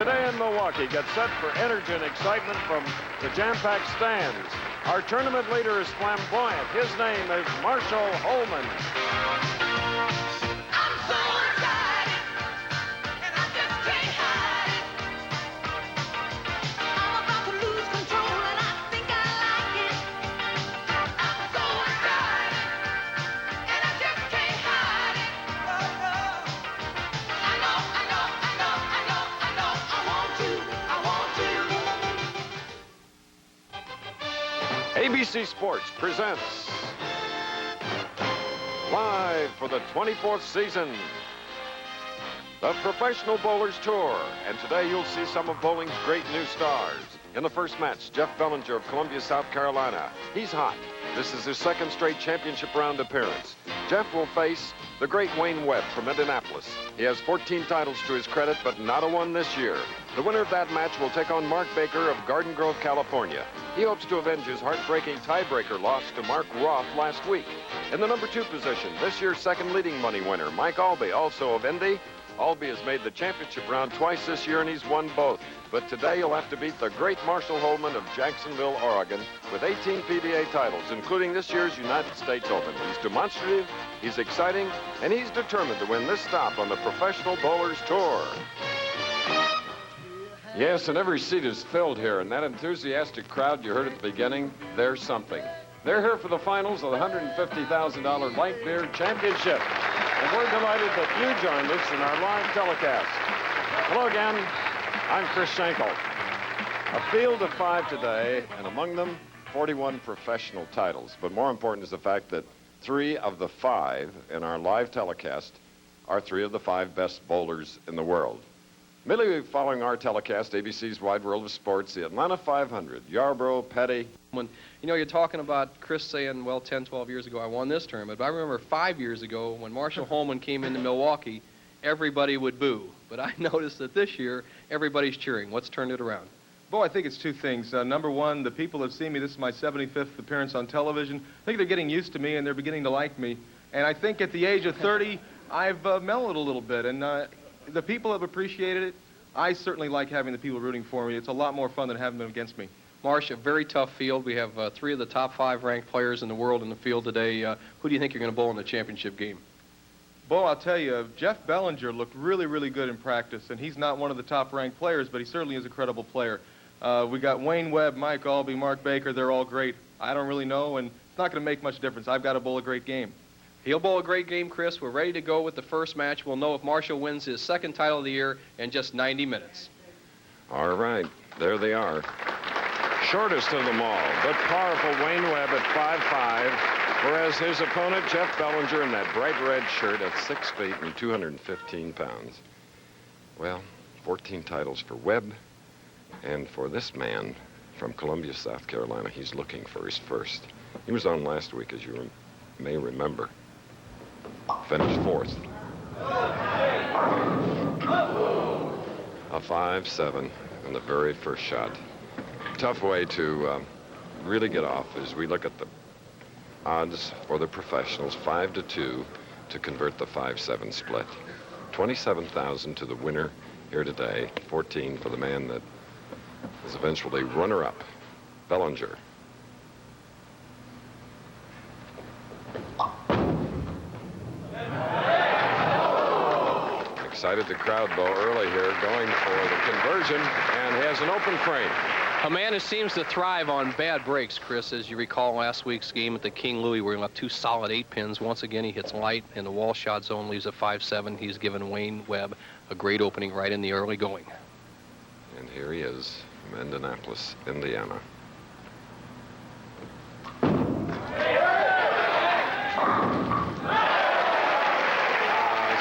Today in Milwaukee gets set for energy and excitement from the jam-packed stands. Our tournament leader is flamboyant. His name is Marshall Holman. I'm so excited, and I just can't hide it. I'm about to lose control, and I think I like it. I'm so excited, and I just can't hide it. Oh, no. I know, I want to. ABC Sports presents live for the 24th season, the Professional Bowlers Tour. And today you'll see some of bowling's great new stars. In the first match, Jeff Bellinger of Columbia, South Carolina. He's hot. This is his second straight championship round appearance. Jeff will face the great Wayne Webb from Indianapolis. He has 14 titles to his credit, but not a one this year. The winner of that match will take on Mark Baker of Garden Grove, California. He hopes to avenge his heartbreaking tiebreaker loss to Mark Roth last week. In the number 2 position, this year's second leading money winner, Mike AULBY, also of Indy. AULBY has made the championship round twice this year, and he's won both. But today he'll have to beat the great Marshall Holman of Jacksonville, Oregon, with 18 PBA titles, including this year's United States Open. He's demonstrative, he's exciting, and he's determined to win this stop on the Professional Bowlers Tour. Yes, and every seat is filled here, and that enthusiastic crowd you heard at the beginning, they're something. They're here for the finals of the $150,000 Light Beer Championship. And we're delighted that you joined us in our live telecast. Hello again, I'm Chris Schenkel. A field of 5 today, and among them, 41 professional titles. But more important is the fact that 3 of the 5 in our live telecast are 3 of the 5 best bowlers in the world. Immediately following our telecast, ABC's Wide World of Sports, the Atlanta 500, Yarborough, Petty. When, you know, you're talking about Chris saying, well, 10, 12 years ago I won this tournament, but I remember 5 years ago when Marshall Holman came into Milwaukee, everybody would boo. But I noticed that this year, everybody's cheering. What's turned it around? Bo, I think it's 2 things. Number 1, the people have seen me. This is my 75th appearance on television. I think they're getting used to me, and they're beginning to like me. And I think at the age of 30, I've mellowed a little bit, and the people have appreciated it. I certainly like having the people rooting for me. It's a lot more fun than having them against me. Marsh, a very tough field. We have 3 of the top 5 ranked players in the world in the field today. Who do you think you're going to bowl in the championship game? Bo, I'll tell you, Jeff Bellinger looked really, really good in practice, and he's not one of the top-ranked players, but he certainly is a credible player. We got Wayne Webb, Mike AULBY, Mark Baker. They're all great. I don't really know, and it's not going to make much difference. I've got to bowl a great game. He'll bowl a great game, Chris. We're ready to go with the first match. We'll know if Marshall wins his second title of the year in just 90 minutes. All right, there they are. Shortest of them all, but powerful Wayne Webb at 5'5", whereas his opponent, Jeff Bellinger, in that bright red shirt at 6 feet and 215 pounds. Well, 14 titles for Webb, and for this man from Columbia, South Carolina, he's looking for his first. He was on last week, as you may remember. Finished 4th. A 5-7 in the very first shot. Tough way to really get off as we look at the odds for the professionals, 5-2 to convert the 5-7 split. 27,000 to the winner here today, 14 for the man that is eventually runner-up, Bellinger. Excited the crowd, Bo, early here, going for the conversion, and he has an open frame. A man who seems to thrive on bad breaks, Chris, as you recall last week's game at the King Louis, where he left 2 solid 8-pins. Once again, he hits light in the wall shot zone, leaves a 5-7. He's given Wayne Webb a great opening right in the early going. And here he is from Indianapolis, Indiana.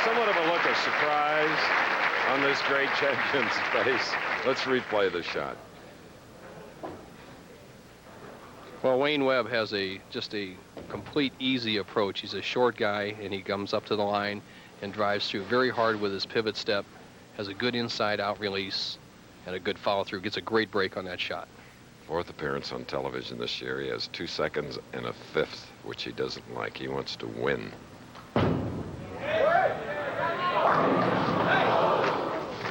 Somewhat of a look of surprise on this great champion's face. Let's replay the shot. Well, Wayne Webb has just a complete easy approach. He's a short guy, and he comes up to the line and drives through very hard with his pivot step, has a good inside-out release, and a good follow-through. Gets a great break on that shot. 4th appearance on television this year. He has 2 seconds and a 5th, which he doesn't like. He wants to win.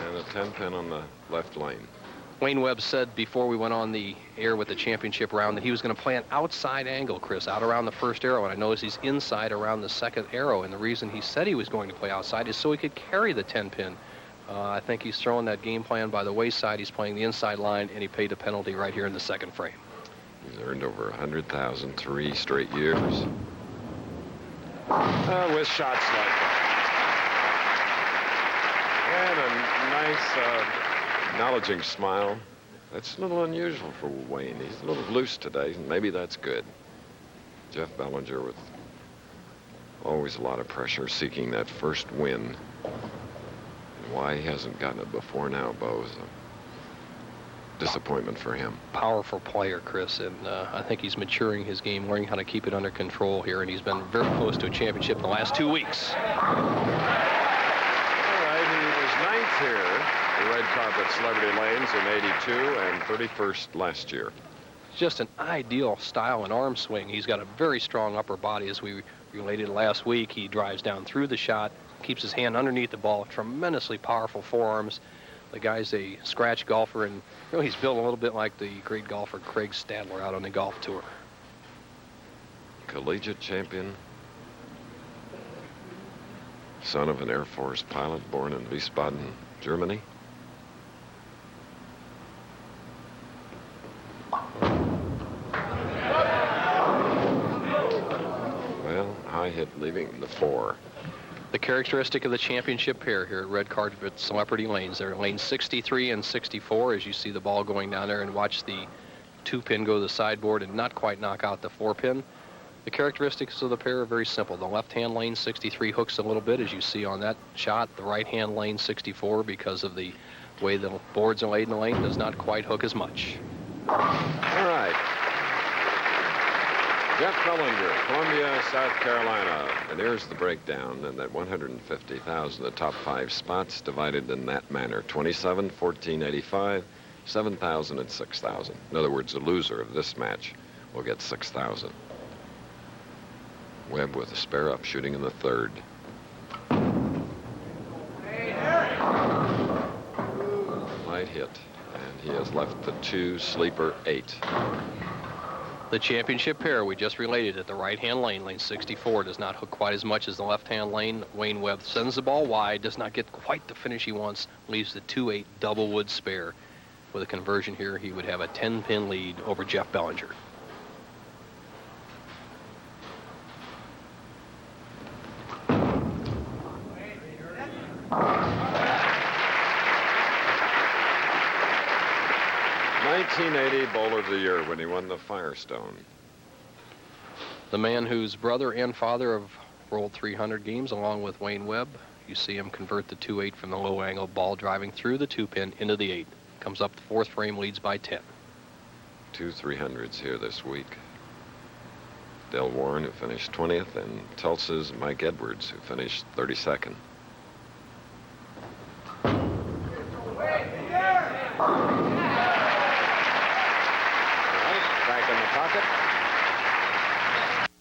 And 10 pin on the left lane. Wayne Webb said before we went on the air with the championship round that he was going to play an outside angle, Chris, out around the first arrow, and I notice he's inside around the second arrow, and the reason he said he was going to play outside is so he could carry the 10 pin. I think he's throwing that game plan by the wayside. He's playing the inside line, and he paid a penalty right here in the second frame. He's earned over 100,000 3 straight years. With shots like that. And a nice acknowledging smile. That's a little unusual for Wayne. He's a little loose today, and maybe that's good. Jeff Bellinger with always a lot of pressure, seeking that first win. And why he hasn't gotten it before now, Bo, is a disappointment for him. Powerful player, Chris, and I think he's maturing his game, learning how to keep it under control here, and he's been very close to a championship in the last 2 weeks. All right, he was ninth here, the red carpet Celebrity Lanes in '82 and 31st last year. Just an ideal style and arm swing. He's got a very strong upper body, as we related last week. He drives down through the shot, keeps his hand underneath the ball, tremendously powerful forearms. The guy's a scratch golfer, and really he's built a little bit like the great golfer Craig Stadler out on the golf tour. Collegiate champion, son of an Air Force pilot born in Wiesbaden, Germany. Well, high hit leaving the 4. The characteristic of the championship pair here at red carpet Celebrity Lanes. They're lanes 63 and 64 as you see the ball going down there, and watch the 2-pin go to the sideboard and not quite knock out the 4-pin. The characteristics of the pair are very simple. The left-hand lane 63 hooks a little bit, as you see on that shot. The right-hand lane 64, because of the way the boards are laid in the lane, does not quite hook as much. All right. Jeff Bellinger, Columbia, South Carolina. And here's the breakdown. And that 150,000, the top 5 spots divided in that manner. 27, 14, 85, 7,000, and 6,000. In other words, the loser of this match will get 6,000. Webb with a spare up, shooting in the 3rd. Light hit. And he has left the 2 sleeper 8. The championship pair we just related at the right-hand lane, lane 64, does not hook quite as much as the left-hand lane. Wayne Webb sends the ball wide, does not get quite the finish he wants, leaves the 2-8 double wood spare. With a conversion here, he would have a 10-pin lead over Jeff Bellinger. '80 Bowler of the Year when he won the Firestone. The man whose brother and father have rolled 300 games along with Wayne Webb. You see him convert the 2-8 from the low angle ball, driving through the 2-pin into the 8. Comes up the 4th frame, leads by 10. 2 300s here this week. Del Warren, who finished 20th, and Tulsa's Mike Edwards, who finished 32nd.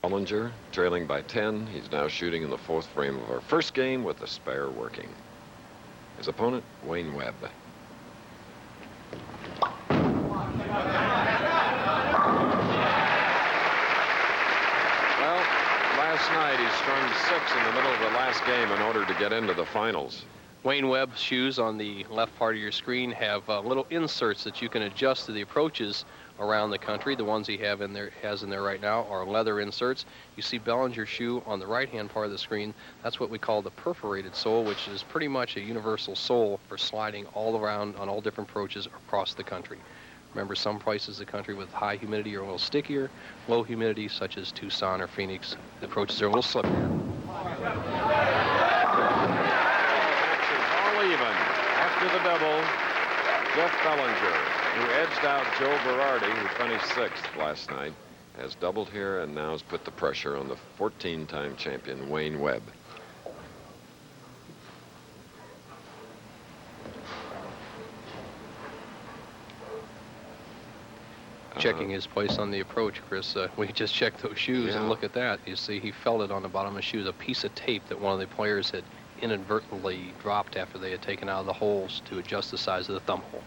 Bellinger trailing by 10. He's now shooting in the 4th frame of our first game with the spare working. His opponent, Wayne Webb. Well, last night he strung 6 in the middle of the last game in order to get into the finals. Wayne Webb's shoes on the left part of your screen have little inserts that you can adjust to the approaches around the country. The ones he has in there right now are leather inserts. You see Bellinger's shoe on the right-hand part of the screen. That's what we call the perforated sole, which is pretty much a universal sole for sliding all around on all different approaches across the country. Remember, some places of the country with high humidity are a little stickier. Low humidity, such as Tucson or Phoenix, the approaches are a little slippier. Even after the double, Jeff Bellinger, who edged out Joe Berardi, who finished 6th last night, has doubled here and now has put the pressure on the 14-time champion Wayne Webb. Checking his place on the approach, Chris. We just checked those shoes, and look at that. You see he felt it on the bottom of the shoes, a piece of tape that one of the players had inadvertently dropped after they had taken out of the holes to adjust the size of the thumb hole.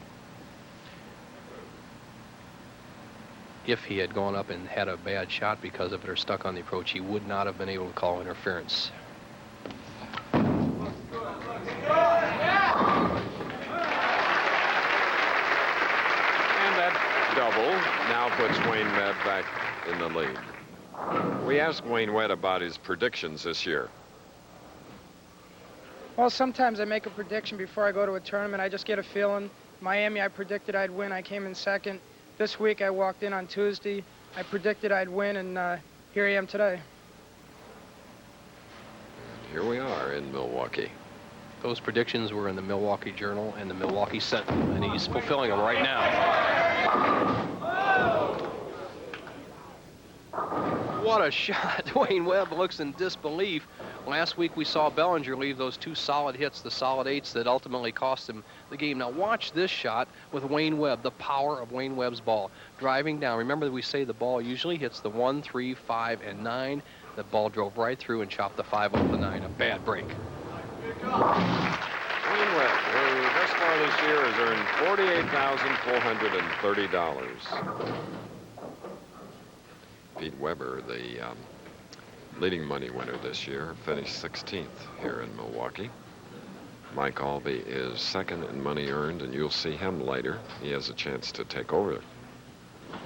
If he had gone up and had a bad shot because of it or stuck on the approach, he would not have been able to call interference. Double now puts Wayne Webb back in the lead. We asked Wayne Webb about his predictions this year. Well, sometimes I make a prediction before I go to a tournament. I just get a feeling. Miami, I predicted I'd win. I came in second. This week, I walked in on Tuesday. I predicted I'd win, and here I am today. And here we are in Milwaukee. Those predictions were in the Milwaukee Journal and the Milwaukee Sentinel, and he's fulfilling them right now. What a shot. Wayne Webb looks in disbelief. Last week we saw Bellinger leave those two solid hits, the solid eights that ultimately cost him the game. Now watch this shot with Wayne Webb, the power of Wayne Webb's ball. Driving down. Remember that we say the ball usually hits the 1, 3, 5, and 9. The ball drove right through and chopped the 5 off the 9. A bad break. Wayne Webb, who thus far this year has earned $48,430. Pete Weber, the leading money winner this year, finished 16th here in Milwaukee. Mike AULBY is second in money earned, and you'll see him later. He has a chance to take over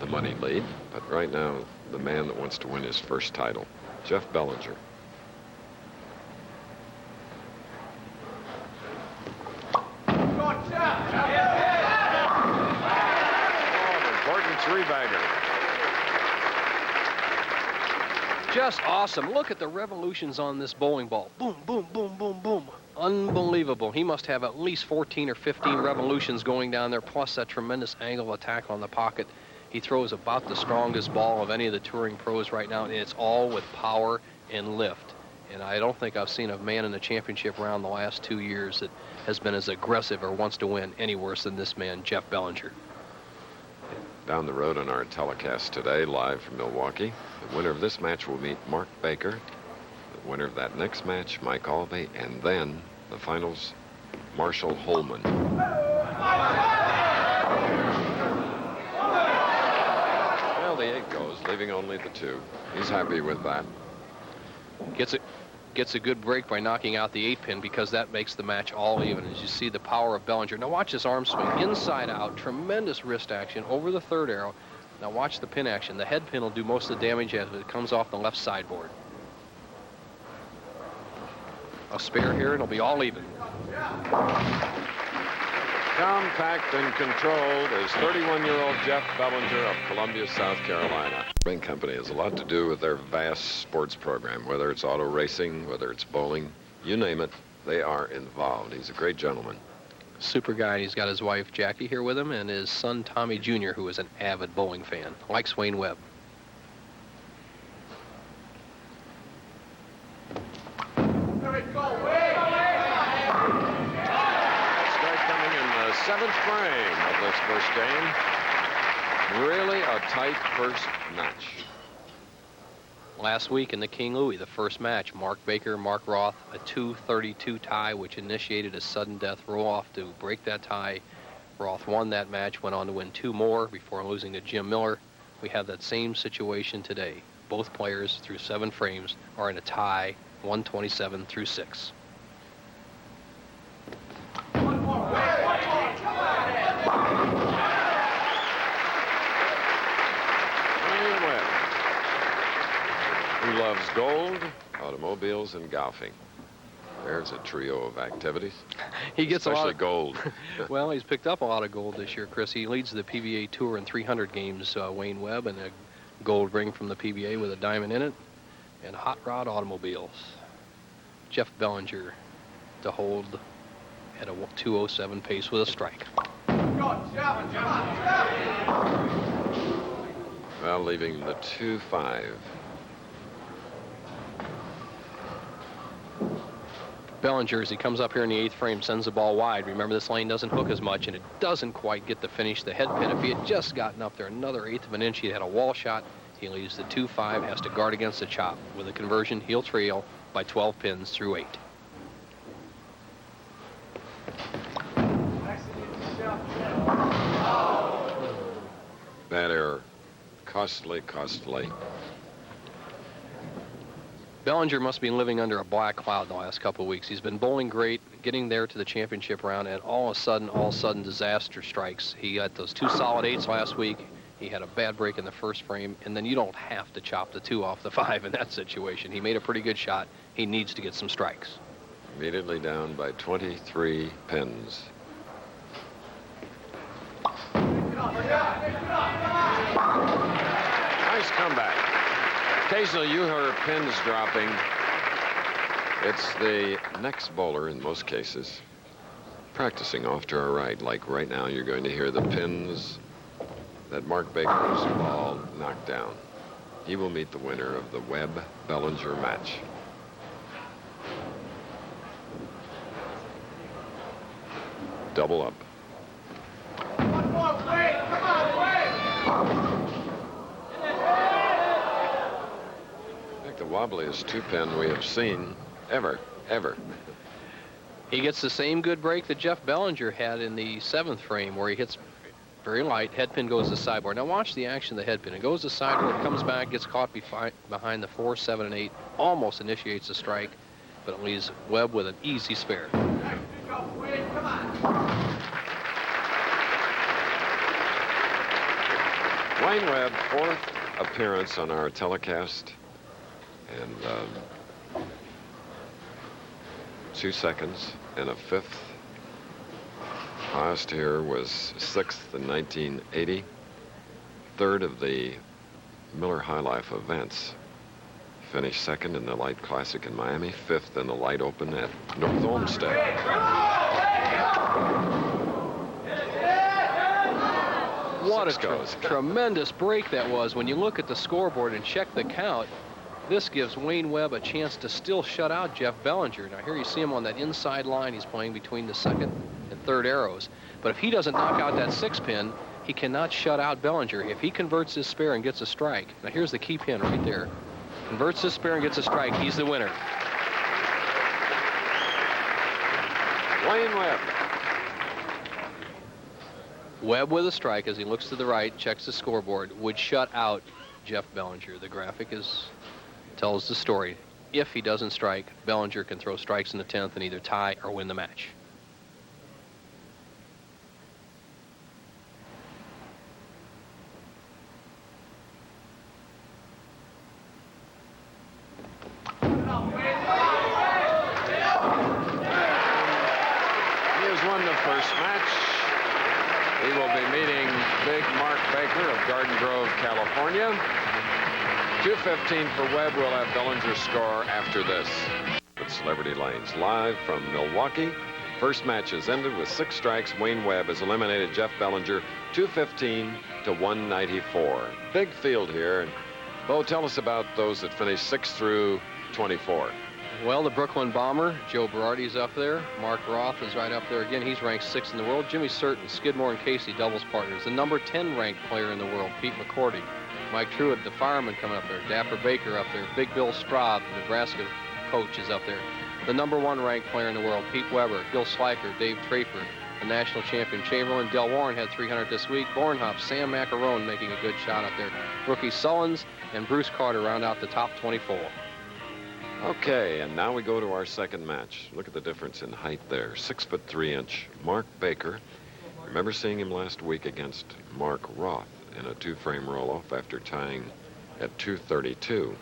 the money lead. But right now, the man that wants to win his first title, Jeff Bellinger. Three-bagger. Just awesome. Look at the revolutions on this bowling ball. Boom, boom, boom, boom, boom. Unbelievable. He must have at least 14 or 15 revolutions going down there, plus that tremendous angle attack on the pocket. He throws about the strongest ball of any of the touring pros right now, and it's all with power and lift. And I don't think I've seen a man in the championship round the last 2 years that has been as aggressive or wants to win any worse than this man, Jeff Bellinger. Down the road on our telecast today, live from Milwaukee, the winner of this match will meet Mark Baker. The winner of that next match, Mike AULBY, and then the finals, Marshall Holman. Well, the 8 goes, leaving only the 2. He's happy with that. Gets a good break by knocking out the 8-pin because that makes the match all even. As you see the power of Bellinger. Now watch this arm swing, inside out, tremendous wrist action over the third arrow. Now watch the pin action. The head pin will do most of the damage as it comes off the left sideboard. A spare here and it'll be all even. Compact and controlled is 31-year-old Jeff Bellinger of Columbia, South Carolina. Ring Company has a lot to do with their vast sports program, whether it's auto racing, whether it's bowling, you name it, they are involved. He's a great gentleman. Super guy. He's got his wife Jackie here with him and his son Tommy Jr., who is an avid bowling fan, likes Wayne Webb. Seventh frame of this first game. Really a tight first match. Last week in the King Louis, the first match, Mark Baker, Mark Roth, a 2:32 tie, which initiated a sudden death roll-off to break that tie. Roth won that match, went on to win 2 more before losing to Jim Miller. We have that same situation today. Both players, through 7 frames, are in a tie, 127 through 6. Who loves gold, automobiles, and golfing. There's a trio of activities. He gets especially a lot of gold. Well, he's picked up a lot of gold this year, Chris. He leads the PBA Tour in 300 games, Wayne Webb, and a gold ring from the PBA with a diamond in it, and hot rod automobiles. Jeff Bellinger to hold at a 2:07 pace with a strike. Well, leaving the 2-5. Bellinger, as he comes up here in the 8th frame, sends the ball wide. Remember, this lane doesn't hook as much, and it doesn't quite get the finish. The head pin, if he had just gotten up there another 1/8 of an inch, he'd had a wall shot. He leaves the 2-5, has to guard against the chop. With a conversion, he'll trail by 12 pins through 8. Costly, costly. Bellinger must be living under a black cloud the last couple of weeks. He's been bowling great, getting there to the championship round, and all of a sudden, disaster strikes. He got those 2 solid 8s last week. He had a bad break in the first frame, and then you don't have to chop the 2 off the 5 in that situation. He made a pretty good shot. He needs to get some strikes. Immediately down by 23 pins. Nice comeback. Occasionally you hear pins dropping. It's the next bowler in most cases practicing off to our right. Like right now, you're going to hear the pins that Mark Baker's ball knocked down. He will meet the winner of the Webb-Bellinger match. Double up. I think the wobbliest 2-pin we have seen ever. He gets the same good break that Jeff Bellinger had in the 7th frame, where he hits very light, headpin goes to sideboard. Now watch the action of the headpin. It goes to sideboard, comes back, gets caught behind the 4, 7, and 8, almost initiates a strike, but it leaves Webb with an easy spare. Wayne Webb, 4th appearance on our telecast, and 2 seconds and a 5th. Highest here was 6th in 1980. 3rd of the Miller High Life events. Finished 2nd in the Lite Classic in Miami, 5th in the Lite Open at North Olmsted. What a tremendous break that was. When you look at the scoreboard and check the count, this gives Wayne Webb a chance to still shut out Jeff Bellinger. Now here you see him on that inside line. He's playing between the 2nd and 3rd arrows. But if he doesn't knock out that 6-pin, he cannot shut out Bellinger. If he converts his spare and gets a strike, now here's the key pin right there. Converts his spare and gets a strike, he's the winner. Wayne Webb. Webb with a strike as he looks to the right, checks the scoreboard, would shut out Jeff Bellinger. The graphic tells the story. If he doesn't strike, Bellinger can throw strikes in the 10th and either tie or win the match. He has won the first match. He will be meeting big Mark Baker of Garden Grove, California. 2:15 for Webb. We'll have Bellinger's score after this. At Celebrity Lanes, live from Milwaukee. First match has ended with 6 strikes. Wayne Webb has eliminated Jeff Bellinger, 215 to 194. Big field here. And Bo, tell us about those that finished 6 through 24. Well, the Brooklyn Bomber, Joe Berardi's up there. Mark Roth is right up there again. He's ranked 6th in the world. Jimmy Certain, Skidmore and Casey, doubles partners. The number 10 ranked player in the world, Pete McCordy. Mike Truitt, the fireman, coming up there. Dapper Baker up there. Big Bill Straub, the Nebraska coach, is up there. The number 1 ranked player in the world, Pete Weber, Gil Sliker, Dave Trafer, the national champion Chamberlain. Del Warren had 300 this week. Bornhoff, Sam Macarone making a good shot up there. Rookie Sullins and Bruce Carter round out the top 24. Okay, and now we go to our second match. Look at the difference in height there. 6'3" Mark Baker. Remember seeing him last week against Mark Roth in a 2-frame roll-off after tying at 232.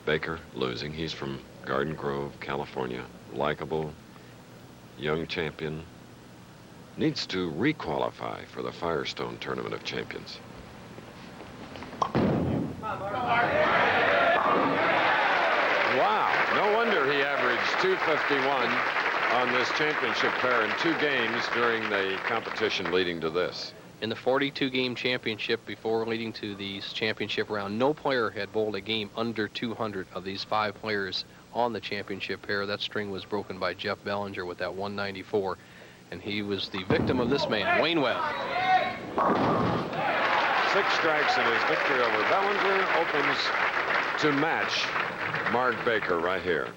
Baker losing. He's from Garden Grove, California. Likeable, young champion. Needs to re-qualify for the Firestone Tournament of Champions. Wow, no wonder he averaged 251 on this championship pair in 2 games during the competition leading to this. In the 42-game championship before leading to the championship round, no player had bowled a game under 200 of these 5 players on the championship pair. That string was broken by Jeff Bellinger with that 194, and he was the victim of this man, Wayne Webb. 6 strikes in his victory over Bellinger opens to match Mark Baker right here.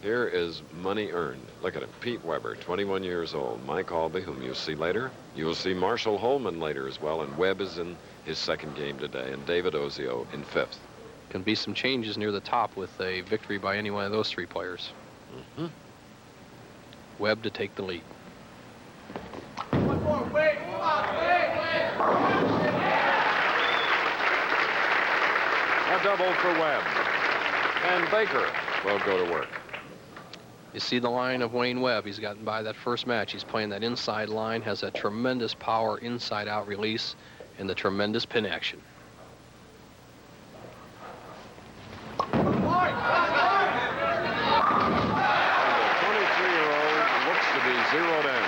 Here is money earned. Look at him. Pete Weber, 21 years old. Mike AULBY, whom you'll see later. You'll see Marshall Holman later as well, and Webb is in his second game today, and David Ozio in fifth. Can be some changes near the top with a victory by any one of those three players. Webb to take the lead. A double for Webb. And Baker will go to work. You see the line of Wayne Webb. He's gotten by that first match. He's playing that inside line, has that tremendous power inside-out release, and the tremendous pin action. And the 23-year-old looks to be zeroed in.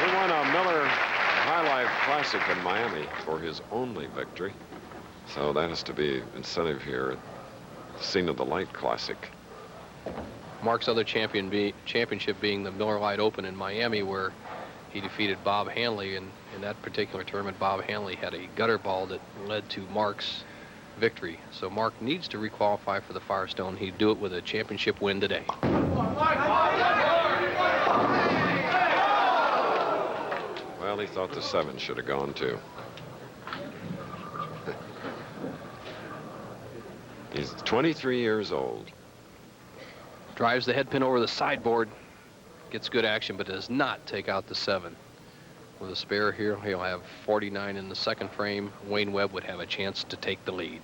He won a Miller High Life Classic in Miami for his only victory. So that has to be incentive here at the scene of the Lite Classic. Mark's other championship being the Miller Lite Open in Miami, where he defeated Bob Hanley, and in that particular tournament, Bob Hanley had a gutter ball that led to Mark's victory. So Mark needs to requalify for the Firestone. He'd do it with a championship win today. Well, he thought the 7 should have gone too. He's 23 years old. Drives the head pin over the sideboard, gets good action, but does not take out the 7. With a spare here, he'll have 49 in the second frame. Wayne Webb would have a chance to take the lead.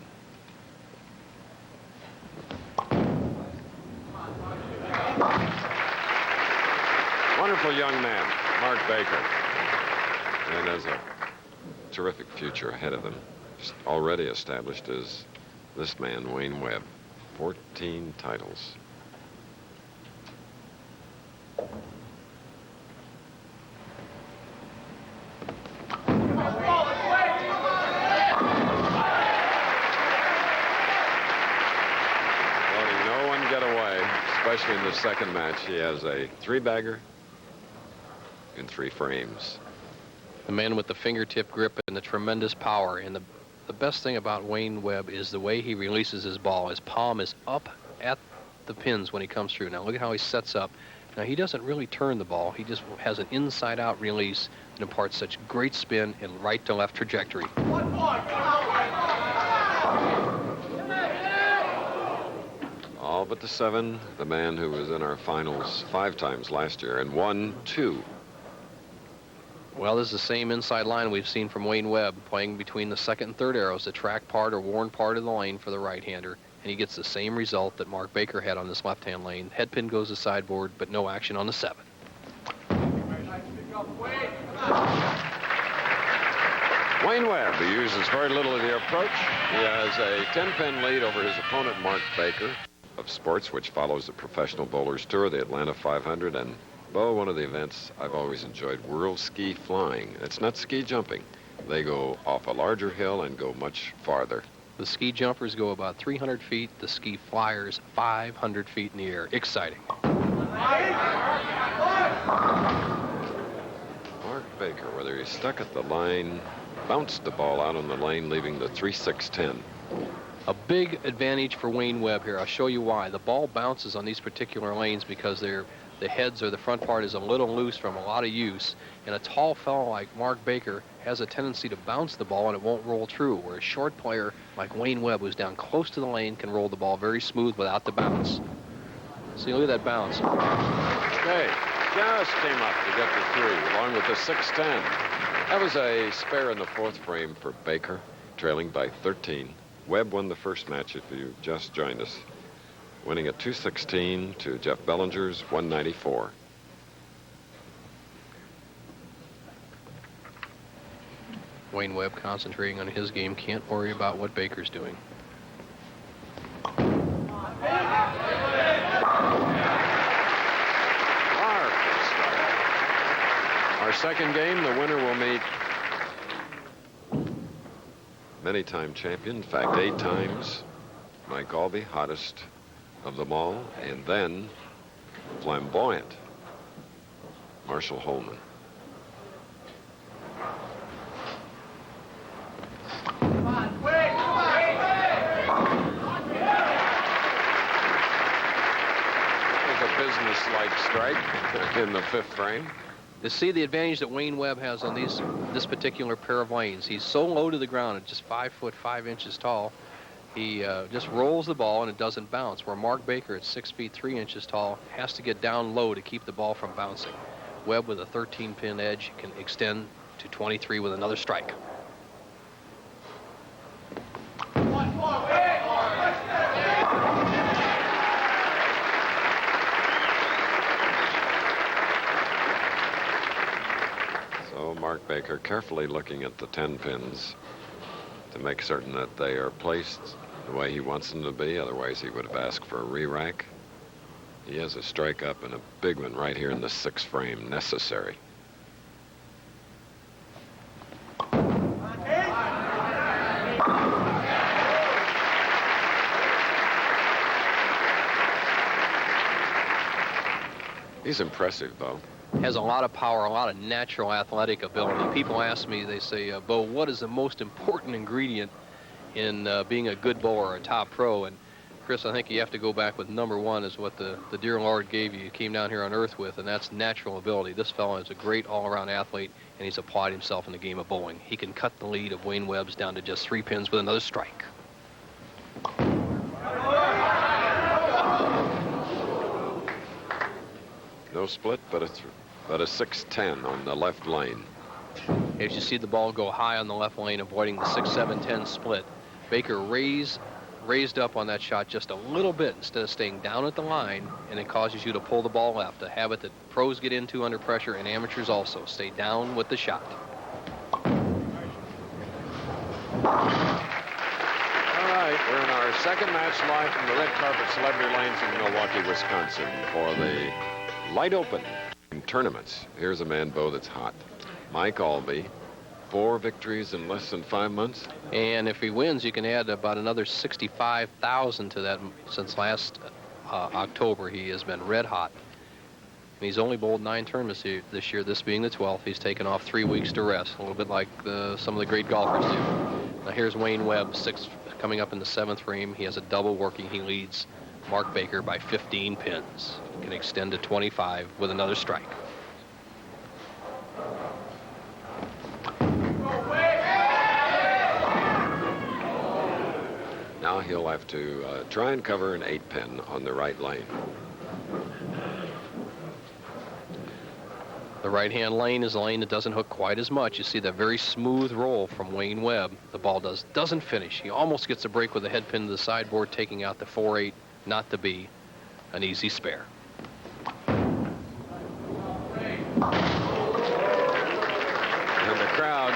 Wonderful young man, Mark Baker. And has a terrific future ahead of him. He's already established as this man, Wayne Webb. 14 titles. Letting no one get away, especially in the second match. He has a 3-bagger in 3 frames. The man with the fingertip grip and the tremendous power. And the best thing about Wayne Webb is the way he releases his ball. His palm is up at the pins when he comes through. Now look at how he sets up. Now he doesn't really turn the ball. He just has an inside-out release and imparts such great spin and right-to-left trajectory. All but the 7, the man who was in our finals 5 times last year and won 2. Well, this is the same inside line we've seen from Wayne Webb, playing between the second and third arrows, the track part or worn part of the lane for the right-hander, and he gets the same result that Mark Baker had on this left-hand lane. Head pin goes to sideboard, but no action on the 7. Wayne Webb, who uses very little of the approach. He has a 10-pin lead over his opponent, Mark Baker, of sports, which follows the Professional Bowlers Tour, the Atlanta 500, and one of the events I've always enjoyed, World Ski Flying. It's not ski jumping. They go off a larger hill and go much farther. The ski jumpers go about 300 feet. The ski flyers 500 feet in the air. Exciting. Mark Baker, whether he's stuck at the line, bounced the ball out on the lane, leaving the 3-6-10. A big advantage for Wayne Webb here. I'll show you why. The ball bounces on these particular lanes because the heads or the front part is a little loose from a lot of use, and a tall fellow like Mark Baker has a tendency to bounce the ball and it won't roll through, where a short player like Wayne Webb, who's down close to the lane, can roll the ball very smooth without the bounce. See, look at that bounce. Okay, just came up to get the 3, along with the 6-10. That was a spare in the 4th frame for Baker, trailing by 13. Webb won the first match, if you just joined us, winning at 216 to Jeff Bellinger's 194. Wayne Webb concentrating on his game, can't worry about what Baker's doing. Our second game, the winner will meet many-time champion, in fact 8 times, Mike AULBY, hottest of them all, and then flamboyant Marshall Holman. in the 5th frame. To see the advantage that Wayne Webb has on this particular pair of lanes. He's so low to the ground at just 5 foot 5 inches tall. He just rolls the ball and it doesn't bounce, where Mark Baker at 6 feet 3 inches tall has to get down low to keep the ball from bouncing. Webb with a 13-pin edge can extend to 23 with another strike. So Mark Baker carefully looking at the 10 pins to make certain that they are placed the way he wants them to be. Otherwise, he would have asked for a re-rack. He has a strike up and a big one right here in the 6th frame necessary. He's impressive, though. Has a lot of power, a lot of natural athletic ability. People ask me, they say, Bo, what is the most important ingredient in being a good bowler or a top pro? And Chris, I think you have to go back with number one is what the dear Lord gave you. You came down here on earth with, and that's natural ability. This fellow is a great all-around athlete, and he's applied himself in the game of bowling. He can cut the lead of Wayne Webb's down to just 3 pins with another strike. No split, but a 6-10 on the left lane. As you see the ball go high on the left lane, avoiding the 6-7-10 split, Baker raised up on that shot just a little bit instead of staying down at the line, and it causes you to pull the ball left, a habit that pros get into under pressure and amateurs also. Stay down with the shot. All right, we're in our second match live from the red carpet celebrity lanes in Milwaukee, Wisconsin for the Lite Open tournaments. Here's a man, Bo, that's hot. Mike AULBY, 4 victories in less than 5 months. And if he wins, you can add about another 65,000 to that. Since last October, he has been red hot. And he's only bowled 9 tournaments this year, this being the 12th. He's taken off 3 weeks to rest, a little bit like some of the great golfers do. Now here's Wayne Webb, coming up in the 7th frame. He has a double working. He leads Mark Baker by 15 pins. Can extend to 25 with another strike. Now he'll have to try and cover an 8-pin on the right lane. The right-hand lane is a lane that doesn't hook quite as much. You see that very smooth roll from Wayne Webb. The ball doesn't finish. He almost gets a break with a head pin to the sideboard, taking out the 4-8, not to be an easy spare. And the crowd,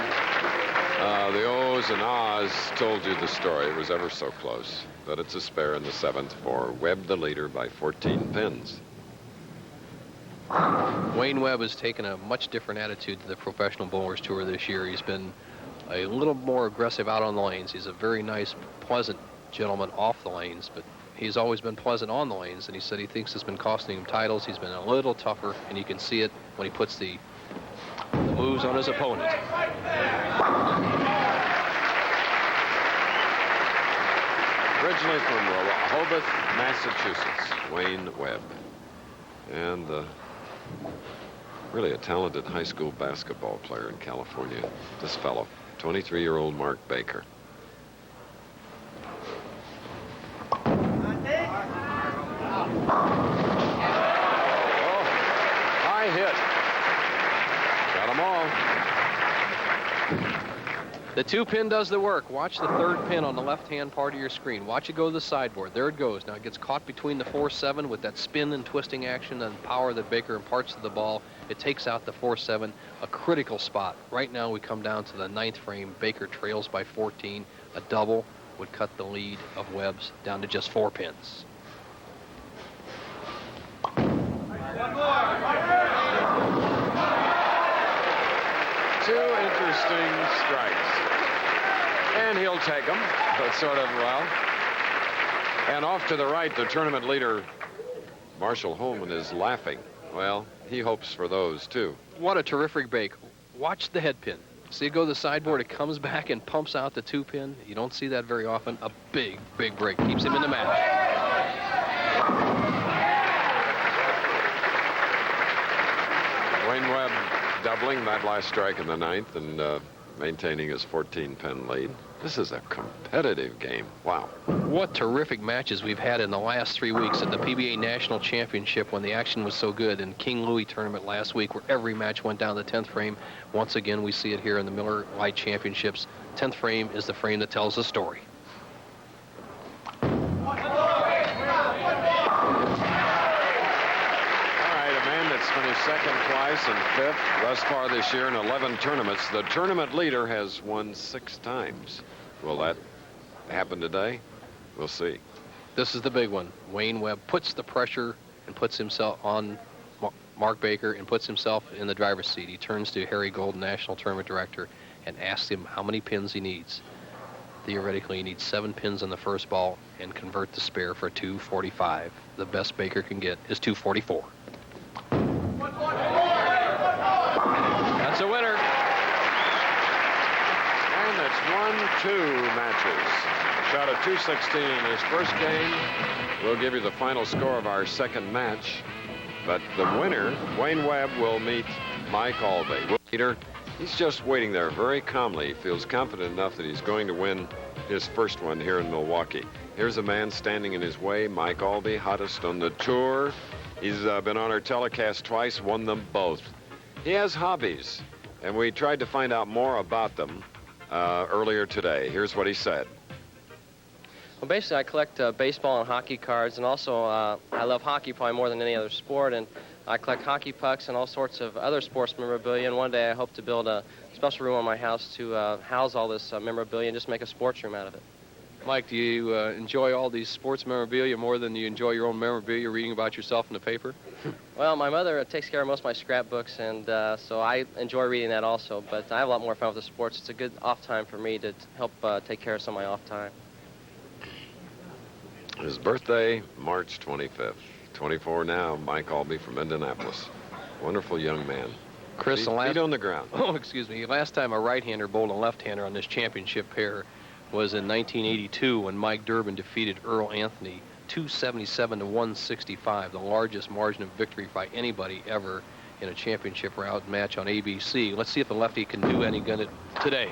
the ohs and ahs told you the story. It was ever so close. But it's a spare in the 7th for Webb, the leader, by 14 pins. Wayne Webb has taken a much different attitude to the Professional Bowlers Tour this year. He's been a little more aggressive out on the lanes. He's a very nice, pleasant gentleman off the lanes, but he's always been pleasant on the lanes, and he said he thinks it's been costing him titles. He's been a little tougher, and you can see it when he puts the moves on his opponent. Originally from Rehoboth, Massachusetts, Wayne Webb. And really a talented high school basketball player in California. This fellow, 23-year-old Mark Baker. High hit. Got them all. The 2-pin does the work. Watch the 3rd pin on the left-hand part of your screen. Watch it go to the sideboard. There it goes. Now it gets caught between the 4-7 with that spin and twisting action and power that Baker imparts to the ball. It takes out the 4-7, a critical spot. Right now we come down to the 9th frame. Baker trails by 14. A double would cut the lead of Webb's down to just 4 pins. Two interesting strikes. And he'll take them, but sort of, well. And off to the right, the tournament leader, Marshall Holman, is laughing. Well, he hopes for those, too. What a terrific bake. Watch the head pin. See it go to the sideboard. It comes back and pumps out the 2-pin. You don't see that very often. A big, big break. Keeps him in the match. Wayne Webb doubling that last strike in the ninth and maintaining his 14-pin lead. This is a competitive game. Wow. What terrific matches we've had in the last 3 weeks at the PBA National Championship when the action was so good, and King Louis tournament last week where every match went down the 10th frame. Once again, we see it here in the Miller Lite Championships. 10th frame is the frame that tells the story. Finished second twice and fifth thus far this year in 11 tournaments. The tournament leader has won 6 times. Will that happen today? We'll see. This is the big one. Wayne Webb puts the pressure and puts himself on Mark Baker and puts himself in the driver's seat. He turns to Harry Golden, National Tournament Director, and asks him how many pins he needs. Theoretically, he needs 7 pins on the first ball and convert the spare for 245. The best Baker can get is 244. That's a winner. And it's 1-2 matches. Shot at 216 in his first game. We'll give you the final score of our second match. But the winner, Wayne Webb, will meet Mike AULBY. Peter, he's just waiting there very calmly. He feels confident enough that he's going to win his first one here in Milwaukee. Here's a man standing in his way, Mike AULBY, hottest on the tour. He's been on our telecast twice, won them both. He has hobbies, and we tried to find out more about them earlier today. Here's what he said. Well, basically, I collect baseball and hockey cards, and also I love hockey probably more than any other sport, and I collect hockey pucks and all sorts of other sports memorabilia, and one day I hope to build a special room on my house to house all this memorabilia and just make a sports room out of it. Mike, do you enjoy all these sports memorabilia more than you enjoy your own memorabilia reading about yourself in the paper? Well, my mother takes care of most of my scrapbooks, and so I enjoy reading that also, but I have a lot more fun with the sports. It's a good off time for me to help take care of some of my off time. His birthday, March 25th. 24 now, Mike AULBY from Indianapolis. Wonderful young man. Chris, feet on the ground. Oh, excuse me. Last time a right-hander bowled a left-hander on this championship pair was in 1982 when Mike Durbin defeated Earl Anthony 277 to 165, the largest margin of victory by anybody ever in a championship round match on ABC. Let's see if the lefty can do any good today.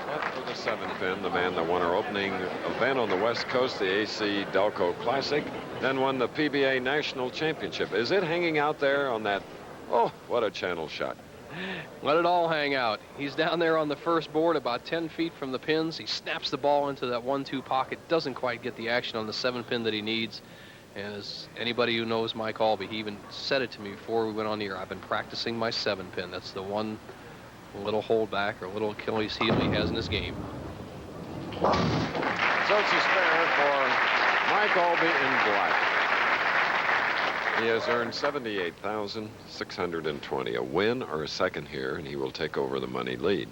Left for the 7th pin, the man that won our opening event on the West Coast, the AC Delco Classic, then won the PBA National Championship. Is it hanging out there on that? Oh, what a channel shot. Let it all hang out. He's down there on the first board about 10 feet from the pins. He snaps the ball into that 1-2 pocket. Doesn't quite get the action on the 7 pin that he needs. And as anybody who knows Mike AULBY, he even said it to me before we went on the air. I've been practicing my 7 pin. That's the one little holdback or little Achilles heel he has in his game. So it's a spare for Mike AULBY in black. He has earned $78,620, a win or a second here, and he will take over the money lead.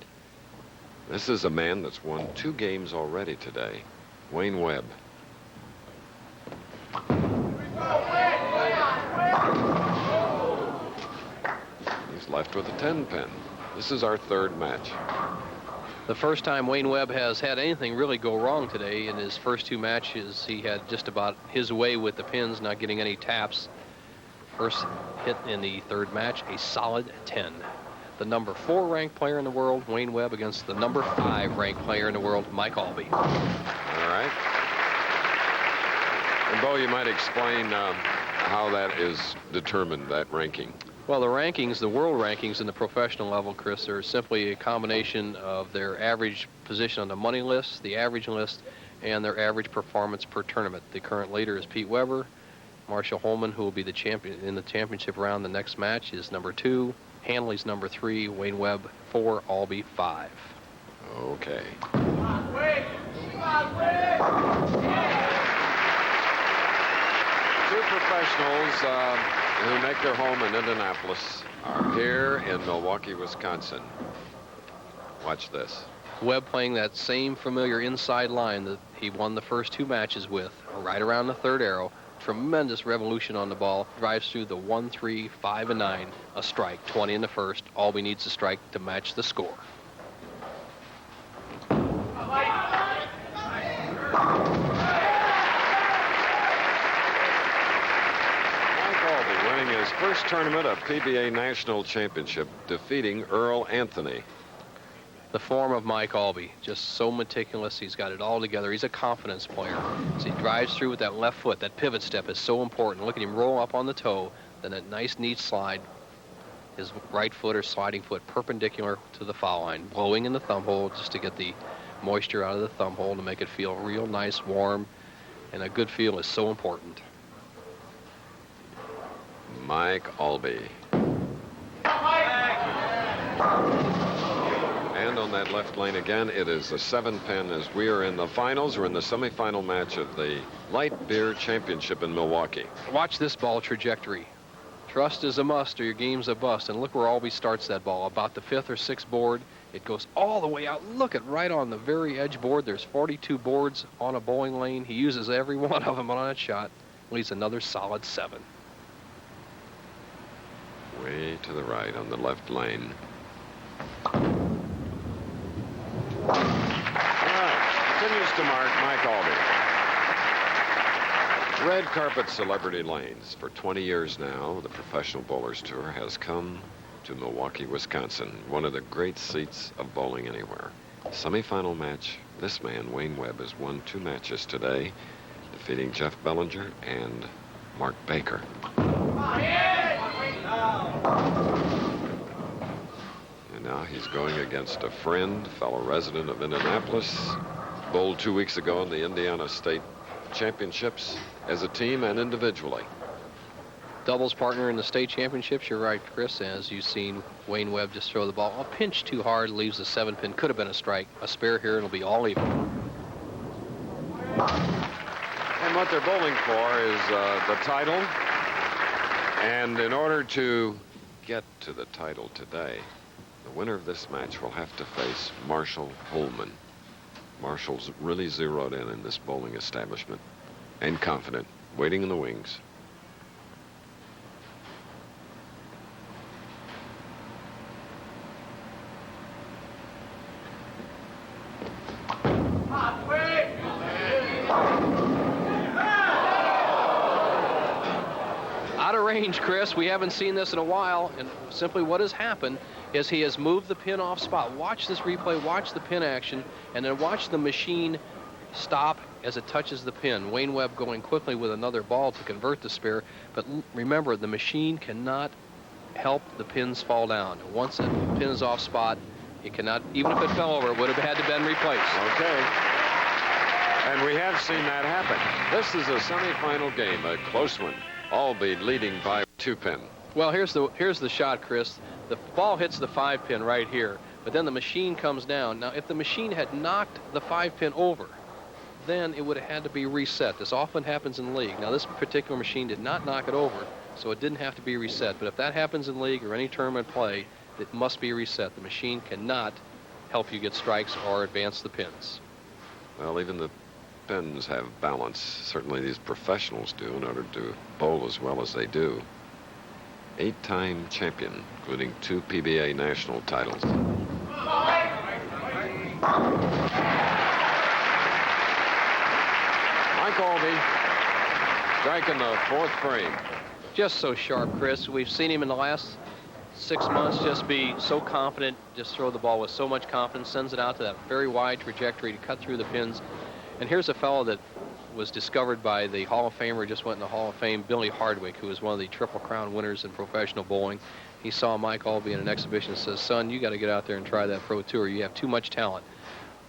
This is a man that's won 2 games already today, Wayne Webb. He's left with a 10 pin. This is our 3rd match. The first time Wayne Webb has had anything really go wrong today. In his first 2 matches, he had just about his way with the pins, not getting any taps. First hit in the 3rd match, a solid 10. The number 4 ranked player in the world, Wayne Webb, against the number 5 ranked player in the world, Mike AULBY. All right. And Bo, you might explain how that is determined, that ranking. Well, the rankings, the world rankings in the professional level, Chris, are simply a combination of their average position on the money list, the average list, and their average performance per tournament. The current leader is Pete Weber. Marshall Holman, who will be the champion in the championship round the next match, is number 2. Hanley's number 3. Wayne Webb 4. AULBY 5. Okay. Two professionals who make their home in Indianapolis are here in Milwaukee, Wisconsin. Watch this. Webb playing that same familiar inside line that he won the first 2 matches with, right around the 3rd arrow. Tremendous revolution on the ball. Drives through the 1, 3, 5, and 9. A strike, 20 in the first. AULBY needs a strike to match the score. his first tournament, a PBA National Championship, defeating Earl Anthony. The form of Mike AULBY, just so meticulous. He's got it all together. He's a confidence player. As he drives through with that left foot, that pivot step is so important. Look at him roll up on the toe, then that nice, neat slide. His right foot or sliding foot perpendicular to the foul line, blowing in the thumb hole just to get the moisture out of the thumb hole to make it feel real nice, warm, and a good feel is so important. Mike AULBY. And on that left lane again, it is a 7-pin as we are in the finals. We're in the semifinal match of the Light Beer Championship in Milwaukee. Watch this ball trajectory. Trust is a must or your game's a bust. And look where AULBY starts that ball, about the 5th or 6th board. It goes all the way out. Look at right on the very edge board. There's 42 boards on a bowling lane. He uses every one of them on that shot. Leaves another solid 7. Way to the right on the left lane. All right, continues to mark Mike AULBY. Red carpet celebrity lanes. For 20 years now, the Professional Bowlers Tour has come to Milwaukee, Wisconsin, one of the great seats of bowling anywhere. Semifinal match, this man, Wayne Webb, has won 2 matches today, defeating Jeff Bellinger and Mark Baker. And now he's going against a friend, fellow resident of Indianapolis, bowled 2 weeks ago in the Indiana State Championships as a team and individually. Doubles partner in the state championships. You're right, Chris. As you've seen Wayne Webb just throw the ball a pinch too hard, leaves the 7-pin. Could have been a strike. A spare here, it'll be all even. And what they're bowling for is the title. And in order to get to the title today, the winner of this match will have to face Marshall Holman. Marshall's really zeroed in this bowling establishment and confident, waiting in the wings. Out of range, Chris. We haven't seen this in a while, and simply what has happened is he has moved the pin off spot. Watch this replay, watch the pin action, and then watch the machine stop as it touches the pin. Wayne Webb going quickly with another ball to convert the spare, but remember, the machine cannot help the pins fall down. Once the pin is off spot, it cannot, even if it fell over, it would have had to been replaced. Okay. And we have seen that happen. This is a semifinal game, a close one. AULBY leading by 2-pin. Well, here's the shot, Chris. The ball hits the 5-pin right here, but then the machine comes down. Now, if the machine had knocked the 5-pin over, then it would have had to be reset. This often happens in league. Now, this particular machine did not knock it over, so it didn't have to be reset. But if that happens in league or any tournament play, it must be reset. The machine cannot help you get strikes or advance the pins. Well, even the pins have balance. Certainly these professionals do in order to bowl as well as they do. 8-time champion, including 2 PBA national titles. Mike AULBY striking the 4th frame. Just so sharp, Chris. We've seen him in the last 6 months just be so confident, just throw the ball with so much confidence, sends it out to that very wide trajectory to cut through the pins. And here's a fellow that was discovered by the Hall of Famer, just went in the Hall of Fame, Billy Hardwick, who was one of the Triple Crown winners in professional bowling. He saw Mike AULBY in an exhibition and says, son, you got to get out there and try that pro tour. You have too much talent.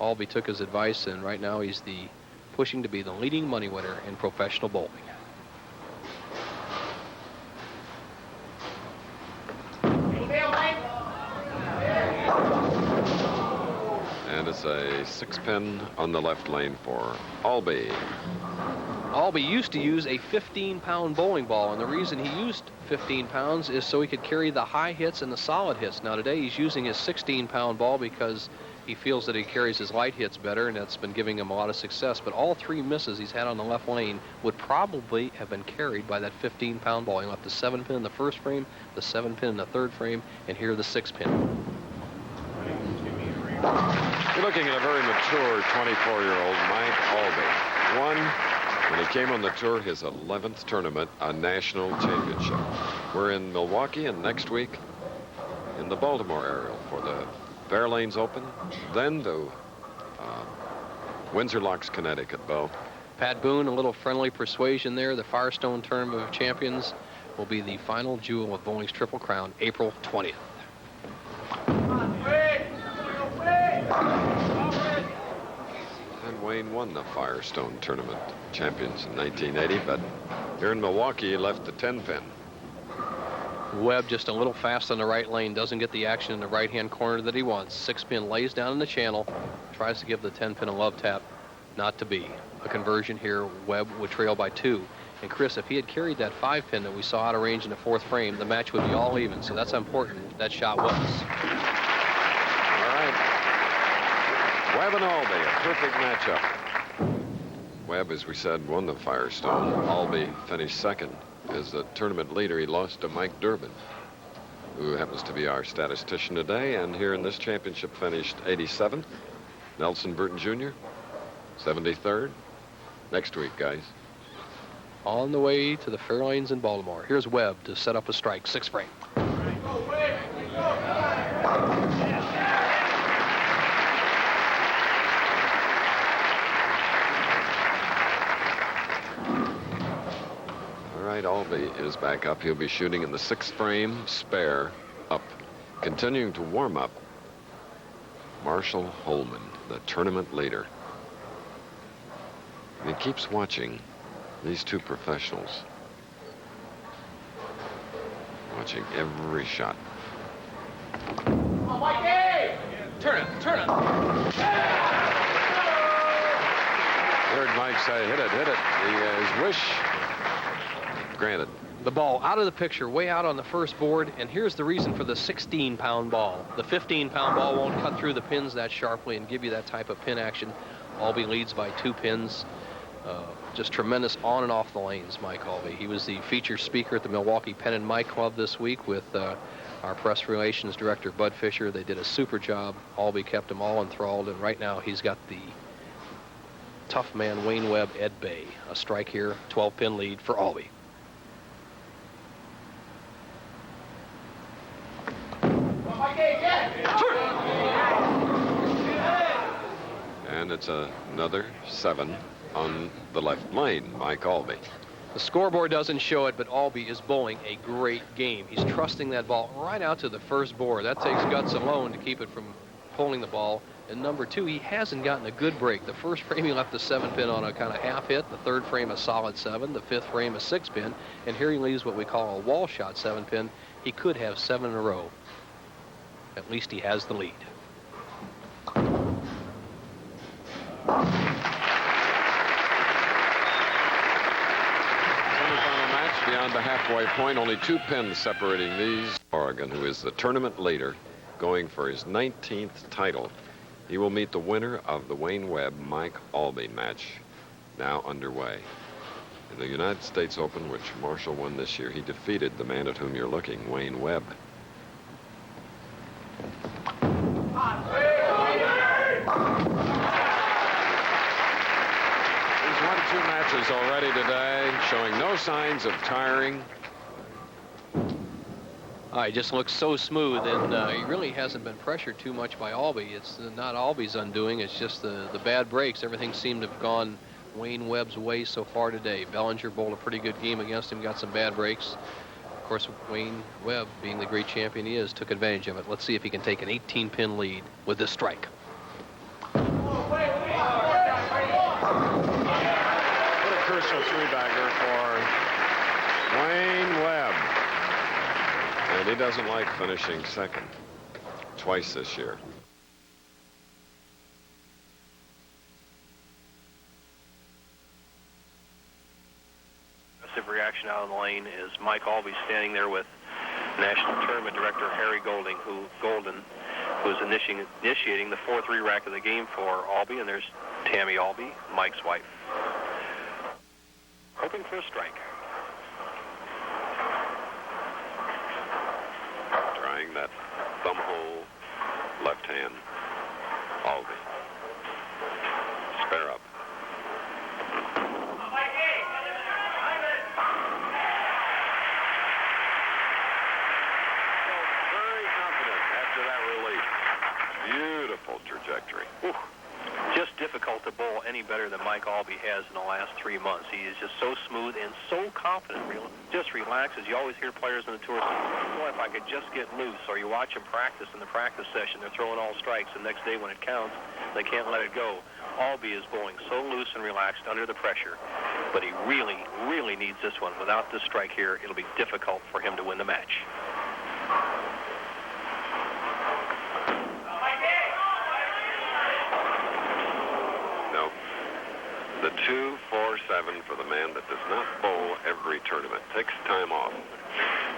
AULBY took his advice, and right now he's pushing to be the leading money winner in professional bowling. And it's a 6-pin on the left lane for AULBY. AULBY used to use a 15-pound bowling ball, and the reason he used 15 pounds is so he could carry the high hits and the solid hits. Now today he's using his 16-pound ball because he feels that he carries his light hits better, and that's been giving him a lot of success. But all 3 misses he's had on the left lane would probably have been carried by that 15-pound ball. He left the 7-pin in the 1st frame, the 7-pin in the 3rd frame, and here the 6-pin. You're looking at a very mature 24-year-old Mike AULBY. 1, When he came on the tour, his 11th tournament, a national championship. We're in Milwaukee, and next week in the Baltimore area for the Fairlanes Open, then to Windsor Locks, Connecticut, Bo. Pat Boone, a little friendly persuasion there. The Firestone Tournament of Champions will be the final jewel of bowling's Triple Crown, April 20th. And Wayne won the Firestone Tournament Champions in 1980, but here in Milwaukee, he left the 10-pin. Webb just a little fast on the right lane, doesn't get the action in the right-hand corner that he wants. 6-pin lays down in the channel, tries to give the 10-pin a love tap, not to be. A conversion here, Webb would trail by 2. And Chris, if he had carried that 5-pin that we saw out of range in the 4th frame, the match would be all even. So that's how important that shot was. All right. Webb and Albee, a perfect matchup. Webb, as we said, won the Firestone. Albee finished second. As the tournament leader, he lost to Mike Durbin, who happens to be our statistician today. And here in this championship finished 87th. Nelson Burton Jr., 73rd. Next week, guys. On the way to the Fairlanes in Baltimore. Here's Webb to set up a strike, 6th frame. All right, Albee is back up. He'll be shooting in the 6th frame, spare, up. Continuing to warm up, Marshall Holman, the tournament leader. And he keeps watching these two professionals. Watching every shot. Turn it. Heard Mike say, hit it. His wish granted. The ball out of the picture, way out on the first board, and here's the reason for the 16-pound ball. The 15-pound ball won't cut through the pins that sharply and give you that type of pin action. Albee leads by 2 pins. Just tremendous on and off the lanes, Mike Albee. He was the featured speaker at the Milwaukee Pen and Mic Club this week with our press relations director, Bud Fisher. They did a super job. Albee kept them all enthralled, and right now he's got the tough man Wayne Webb Ed Bay. A strike here, 12-pin lead for Albee. And it's another 7 on the left lane, Mike Albee. The scoreboard doesn't show it, but Albee is bowling a great game. He's trusting that ball right out to the first board. That takes guts alone to keep it from pulling the ball. And number 2, he hasn't gotten a good break. The first frame he left the 7-pin on a kind of half hit. The 3rd frame a solid 7. The 5th frame a 6-pin. And here he leaves what we call a wall shot 7-pin. He could have 7 in a row. At least he has the lead. Beyond the halfway point, only 2 pins separating these. Oregon, who is the tournament leader, going for his 19th title. He will meet the winner of the Wayne Webb-Mike Albee match, now underway. In the United States Open, which Marshall won this year, he defeated the man at whom you're looking, Wayne Webb. He's won 2 matches already today, showing no signs of tiring. He just looks so smooth, and he really hasn't been pressured too much by Albee. It's not Albee's undoing, it's just the bad breaks. Everything seemed to have gone Wayne Webb's way so far today. Bellinger bowled a pretty good game against him, got some bad breaks. Of course, Wayne Webb, being the great champion he is, took advantage of it. Let's see if he can take an 18-pin lead with this strike. What a crucial 3-bagger for Wayne Webb. And he doesn't like finishing second twice this year. Reaction out on the lane is Mike Albee standing there with National Tournament Director Harry Golden, who's initiating the 4-3 rack of the game for Albee, and there's Tammy Albee, Mike's wife, hoping for a strike. Trying that thumb hole left hand. Albee. Spare up. trajectory. Ooh. Just difficult to bowl any better than Mike Aulby has in the last 3 months. He is just so smooth and so confident. Just relaxes. You always hear players on the tour say, boy, if I could just get loose. Or you watch them practice in the practice session. They're throwing all strikes. The next day when it counts, they can't let it go. Aulby is bowling so loose and relaxed under the pressure. But he really, really needs this one. Without this strike here, it'll be difficult for him to win the match. The 2-4-7 for the man that does not bowl every tournament. Takes time off.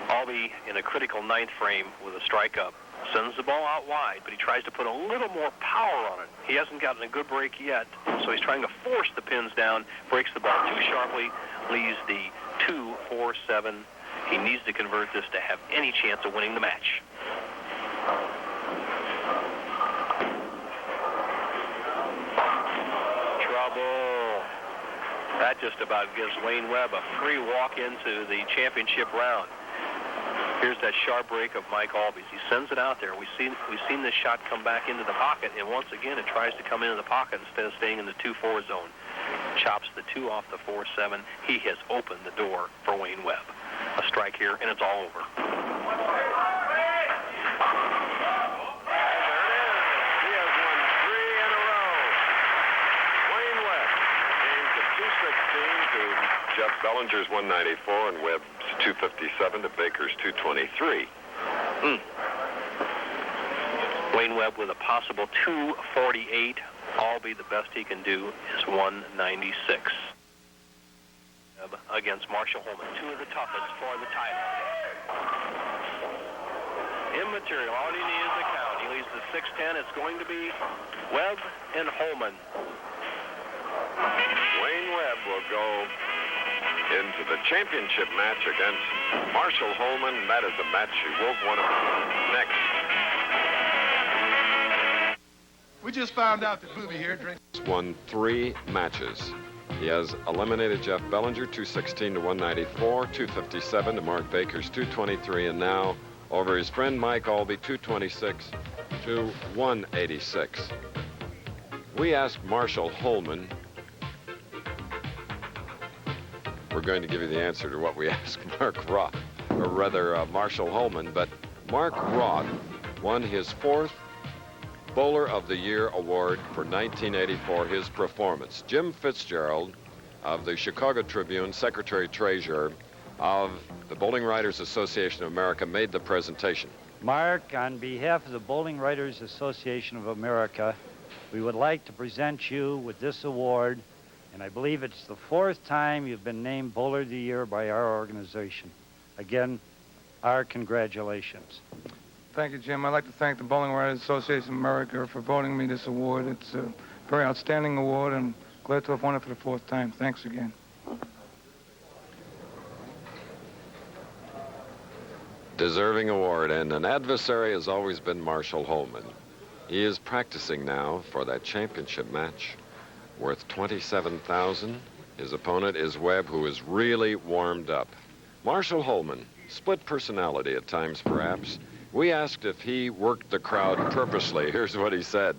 Aulby in a critical ninth frame with a strike up. Sends the ball out wide, but he tries to put a little more power on it. He hasn't gotten a good break yet, so he's trying to force the pins down, breaks the ball too sharply, leaves the 2-4-7. He needs to convert this to have any chance of winning the match. That just about gives Wayne Webb a free walk into the championship round. Here's that sharp break of Mike Aulby's. He sends it out there. We've seen this shot come back into the pocket, and once again it tries to come into the pocket instead of staying in the 2-4 zone. Chops the 2 off the 4-7. He has opened the door for Wayne Webb. A strike here, and it's all over. Jeff Bellinger's 194 and Webb's 257 to Baker's 223. Wayne Webb with a possible 248. Aulby, the best he can do is 196. Against Marshall Holman, 2 of the toughest for the title. Immaterial. All he needs is a count. He leaves the 6-10. It's going to be Webb and Holman. Wayne Webb will go into the championship match against Marshall Holman. That is a match you won't want to next. We just found out that Booby here drinks. Won 3 matches. He has eliminated Jeff Bellinger, 216 to 194, 257 to Mark Baker's 223, and now over his friend Mike Aulby, 226 to 186. We asked Marshall Holman. We're going to give you the answer to what we asked Mark Roth, or rather Marshall Holman, but Mark Roth won his 4th Bowler of the Year award for 1984, his performance. Jim Fitzgerald of the Chicago Tribune, Secretary-Treasurer of the Bowling Writers Association of America, made the presentation. Mark, on behalf of the Bowling Writers Association of America, we would like to present you with this award, and I believe it's the 4th time you've been named Bowler of the Year by our organization. Again, our congratulations. Thank you, Jim. I'd like to thank the Bowling Writers Association of America for voting me this award. It's a very outstanding award, and glad to have won it for the 4th time. Thanks again. Deserving award, and an adversary has always been Marshall Holman. He is practicing now for that championship match worth $27,000. His opponent is Webb, who is really warmed up. Marshall Holman, split personality at times perhaps. We asked if he worked the crowd purposely. Here's what he said.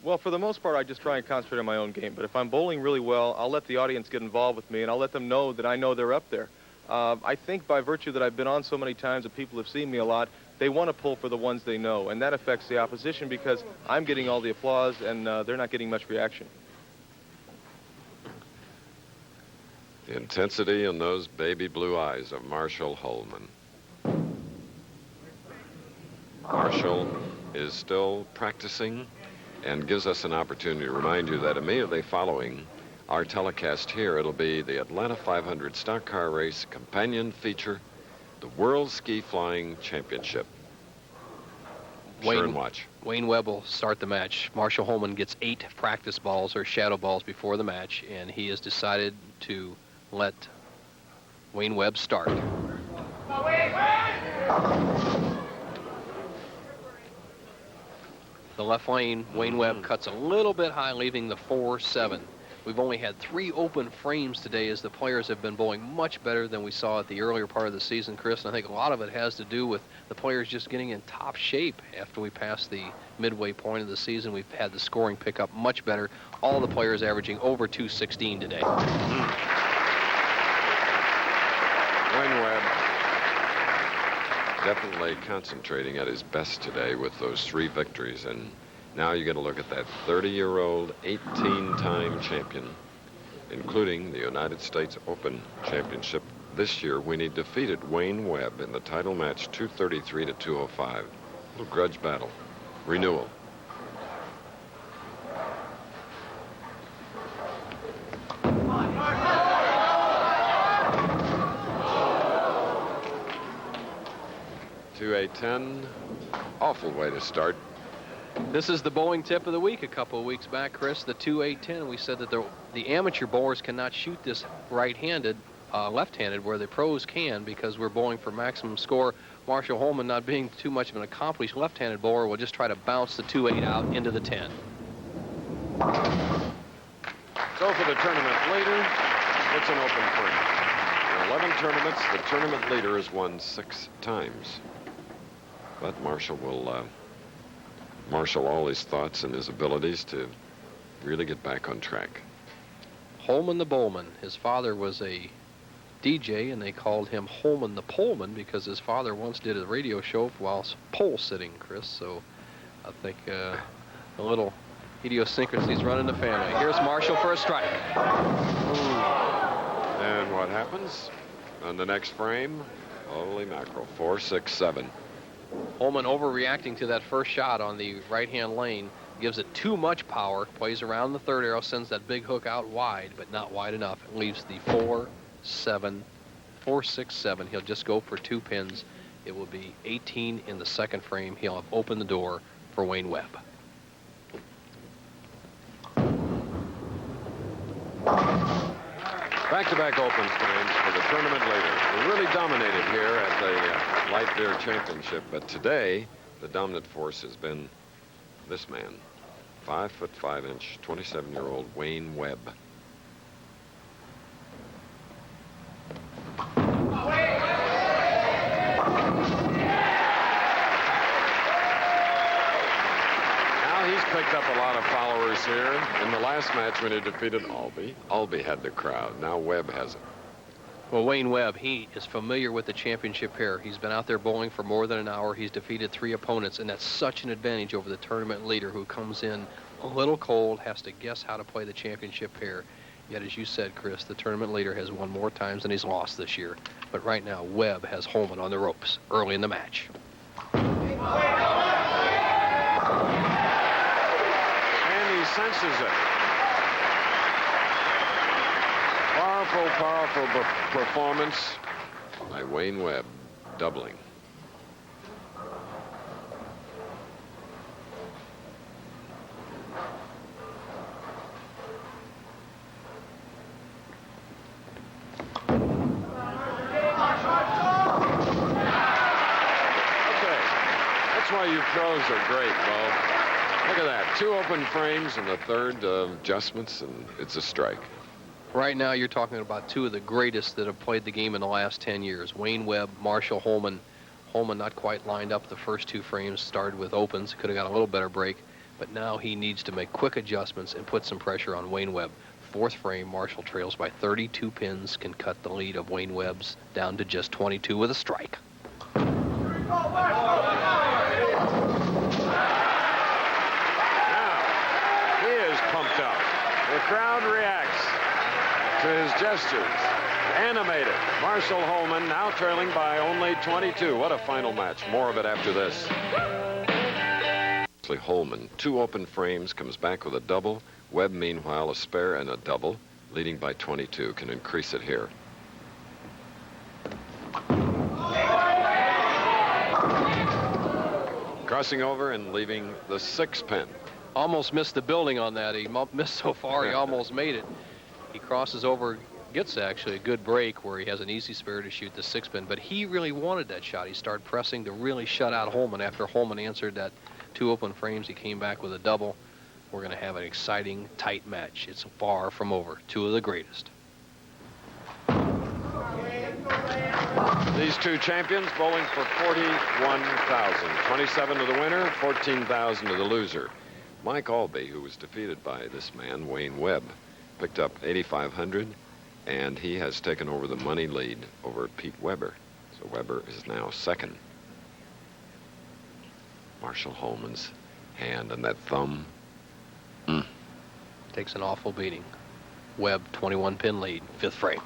Well, for the most part, I just try and concentrate on my own game. But if I'm bowling really well, I'll let the audience get involved with me, and I'll let them know that I know they're up there. I think by virtue that I've been on so many times and people have seen me a lot, they want to pull for the ones they know, and that affects the opposition because I'm getting all the applause and they're not getting much reaction. The intensity in those baby blue eyes of Marshall Holman. Marshall is still practicing and gives us an opportunity to remind you that immediately following our telecast here, it'll be the Atlanta 500 stock car race companion feature, the World Ski Flying Championship. Sure and watch. Wayne Webb will start the match. Marshall Holman gets 8 practice balls or shadow balls before the match, and he has decided to let Wayne Webb start. The left lane, Wayne Webb cuts a little bit high, leaving the 4-7. We've only had 3 open frames today as the players have been bowling much better than we saw at the earlier part of the season, Chris. And I think a lot of it has to do with the players just getting in top shape after we passed the midway point of the season. We've had the scoring pick up much better. All the players averaging over 216 today. Wayne Webb definitely concentrating at his best today with those 3 victories. And now you get a look at that 30-year-old, 18-time champion, including the United States Open Championship this year when he defeated Wayne Webb in the title match 233 to 205. A little grudge battle. Renewal. To a 10. Awful way to start. This is the bowling tip of the week a couple of weeks back, Chris, the 2-8-10. We said that the amateur bowlers cannot shoot this right-handed, left-handed, where the pros can because we're bowling for maximum score. Marshall Holman, not being too much of an accomplished left-handed bowler, will just try to bounce the 2-8 out into the 10. So for the tournament leader, it's an open frame. In 11 tournaments, the tournament leader has won 6 times. But Marshall will marshal all his thoughts and his abilities to really get back on track. Holman the Bowman. His father was a DJ, and they called him Holman the Poleman because his father once did a radio show while pole sitting, Chris. So I think a little idiosyncrasies run in the family. Here's Marshall for a strike. And what happens on the next frame? Holy mackerel, 4, 6, 7. Holman overreacting to that first shot on the right-hand lane, gives it too much power, plays around the third arrow, sends that big hook out wide, but not wide enough. It leaves the 4, 7, 4, 6, 7. He'll just go for 2 pins. It will be 18 in the second frame. He'll have opened the door for Wayne Webb. Back-to-back open frames for the tournament leader. He really dominated here at the Light Beer Championship, but today the dominant force has been this man, 5 foot 5 inch, 27-year-old Wayne Webb. Now he's picked up a lot of followers here. In the last match when he defeated AULBY, AULBY had the crowd. Now Webb has it. Well, Wayne Webb, he is familiar with the championship pair. He's been out there bowling for more than an hour. He's defeated 3 opponents, and that's such an advantage over the tournament leader who comes in a little cold, has to guess how to play the championship pair. Yet, as you said, Chris, the tournament leader has won more times than he's lost this year. But right now, Webb has Holman on the ropes early in the match. And he senses it. Powerful performance by Wayne Webb, doubling. That's why you pros are great, Bo. Look at that. 2 open frames and the third adjustments, and it's a strike. Right now, you're talking about 2 of the greatest that have played the game in the last 10 years. Wayne Webb, Marshall Holman. Holman not quite lined up the first 2 frames, started with opens, could have got a little better break, but now he needs to make quick adjustments and put some pressure on Wayne Webb. 4th frame, Marshall trails by 32 pins, can cut the lead of Wayne Webb's down to just 22 with a strike. Pumped up. The crowd reacts to his gestures. Animated. Marshall Holman now trailing by only 22. What a final match. More of it after this. Holman, 2 open frames, comes back with a double. Webb, meanwhile, a spare and a double, leading by 22. Can increase it here. Crossing over and leaving the 6 pin. Almost missed the building on that. He missed so far, he almost made it. He crosses over, gets actually a good break where he has an easy spare to shoot the 6 pin, but he really wanted that shot. He started pressing to really shut out Holman. After Holman answered that 2 open frames, he came back with a double. we're going to have an exciting, tight match. It's far from over. Two of the greatest. These two champions bowling for 41,000. 27 to the winner, 14,000 to the loser. Mike AULBY, who was defeated by this man, Wayne Webb, picked up 8,500, and he has taken over the money lead over Pete Weber. So Weber is now second. Marshall Holman's hand and that thumb. Takes an awful beating. Webb, 21-pin lead, fifth frame.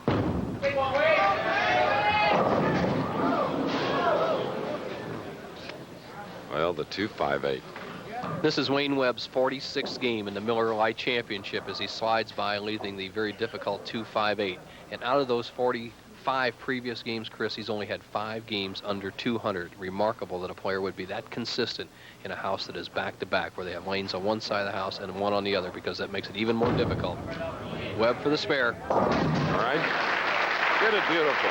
Well, the 2.58. This is Wayne Webb's 46th game in the Miller Lite Championship as he slides by, leaving the very difficult 2.58. And out of those 45 previous games, Chris, he's only had 5 games under 200. Remarkable that a player would be that consistent in a house that is back-to-back, where they have lanes on one side of the house and one on the other, because that makes it even more difficult. Webb for the spare. All right. Did it beautifully.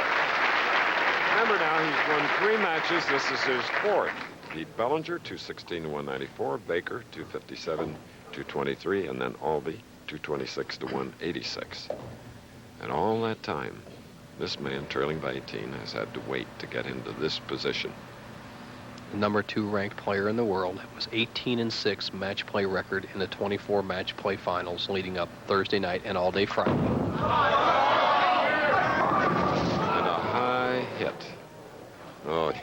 Remember now, he's won 3 matches. This is his 4th. Beat Bellinger, 216 to 194. Baker, 257, 223. And then AULBY, 226 to 186. And all that time, this man, trailing by 18, has had to wait to get into this position. The number 2 ranked player in the world. It was 18-6 match play record in the 24 match play finals leading up Thursday night and all day Friday. And a high hit. Oh,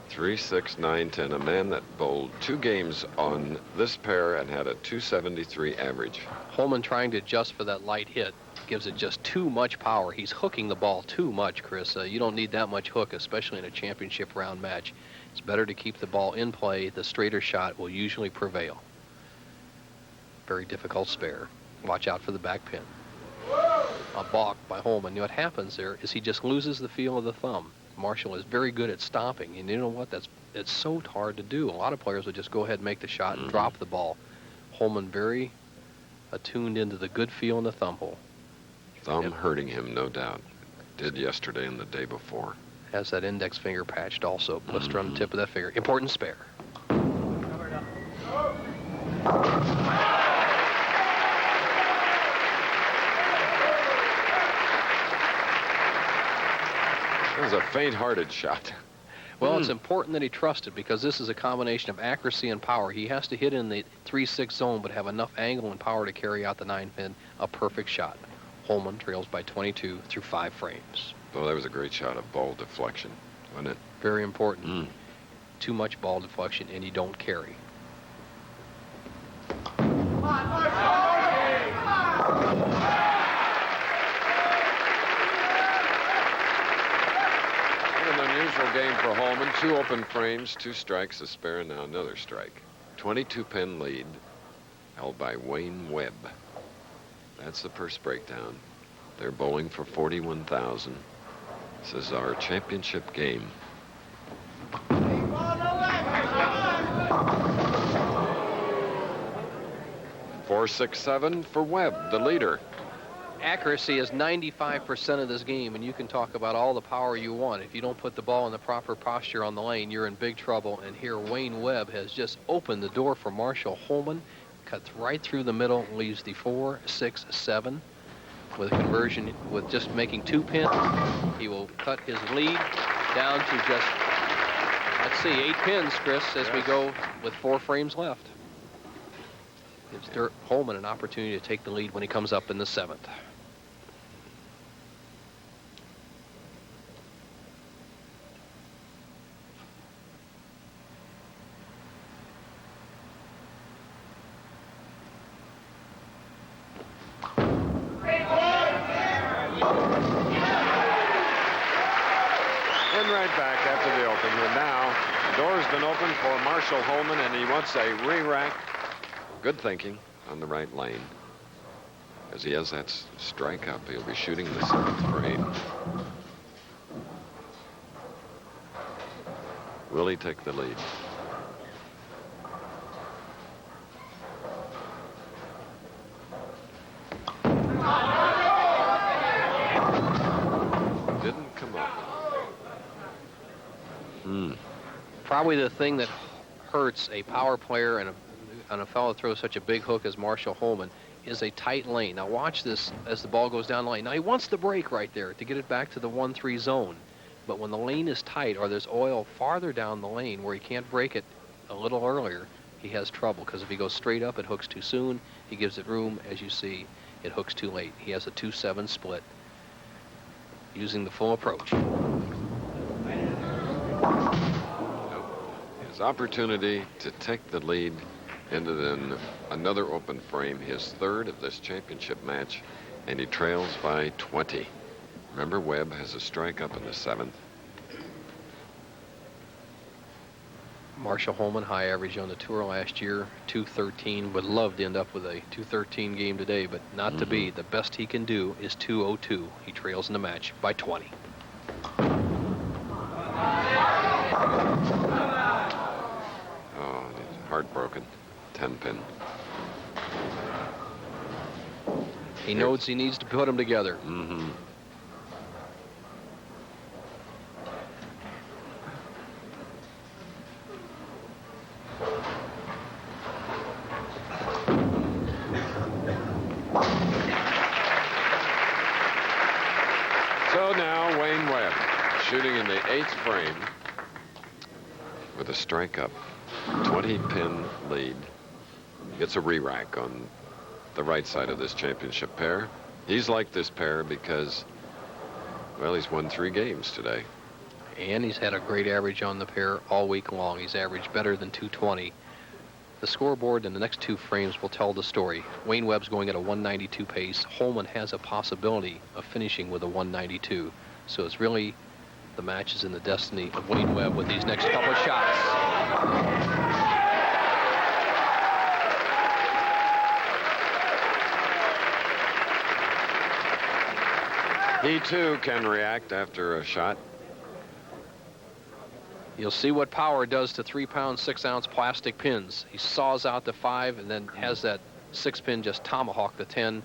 3, 6, 9, 10. A man that bowled 2 games on this pair and had a 273 average. Holman trying to adjust for that light hit gives it just too much power. He's hooking the ball too much, Chris. You don't need that much hook, especially in a championship round match. It's better to keep the ball in play. The straighter shot will usually prevail. Very difficult spare. Watch out for the back pin. A balk by Holman. You know what happens there is he just loses the feel of the thumb. Marshall is very good at stopping, and you know what? It's so hard to do. A lot of players would just go ahead and make the shot and drop the ball. Holman very attuned into the good feel in the thumb hole. Thumb hurting him, no doubt. Did yesterday and the day before. Has that index finger patched also. Blister on the tip of that finger. Important spare. That was a faint-hearted shot. Well, it's important that he trusted, because this is a combination of accuracy and power. He has to hit in the 3-6 zone, but have enough angle and power to carry out the 9-pin. A perfect shot. Holman trails by 22 through 5 frames. Oh, that was a great shot of ball deflection, wasn't it? Very important. Too much ball deflection, and you don't carry. An unusual game for Holman. 2 open frames, 2 strikes, a spare, and now another strike. 22-pin lead held by Wayne Webb. That's the purse breakdown. They're bowling for 41,000. This is our championship game. 4-6-7 for Webb, the leader. Accuracy is 95% of this game, and you can talk about all the power you want. If you don't put the ball in the proper posture on the lane, you're in big trouble. And here Wayne Webb has just opened the door for Marshall Holman. Cuts right through the middle, leaves the 4-6-7 with a conversion. With just making 2 pins, he will cut his lead down to just, let's see, 8 pins, Chris, as we go with 4 frames left. Gives Holman an opportunity to take the lead when he comes up in the 7th. Right back after the open. And now the door's been opened for Marshall Holman, and he wants a re-rack. Good thinking on the right lane. As he has that strike up, he'll be shooting the 7th frame. Will he take the lead? Didn't come up. Probably the thing that hurts a power player and on a fellow that throws such a big hook as Marshall Holman is a tight lane. Now watch this as the ball goes down the lane. Now he wants the break right there to get it back to the 1-3 zone. But when the lane is tight or there's oil farther down the lane where he can't break it a little earlier, he has trouble, because if he goes straight up, it hooks too soon. He gives it room. As you see, it hooks too late. He has a 2-7 split using the full approach. His opportunity to take the lead ended in another open frame, his third of this championship match, and he trails by 20. Remember, Webb has a strike up in the 7th. Marshall Holman, high average on the tour last year, 213. Would love to end up with a 213 game today, but not to be. The best he can do is 202. He trails in the match by 20. Oh, heartbroken. 10-pin. He knows he needs to put them together. Mm-hmm. So now Wayne Webb shooting in the 8th frame with a strike up, 20-pin lead. Gets a re-rack on the right side of this championship pair. He's like this pair because, well, he's won 3 games today. And he's had a great average on the pair all week long. He's averaged better than 220. The scoreboard in the next 2 frames will tell the story. Wayne Webb's going at a 192 pace. Holman has a possibility of finishing with a 192. So it's really the match is in the destiny of Wayne Webb with these next couple of shots. He, too, can react after a shot. You'll see what power does to 3-pound, 6-ounce plastic pins. He saws out the 5 and then has that 6-pin just tomahawk the 10.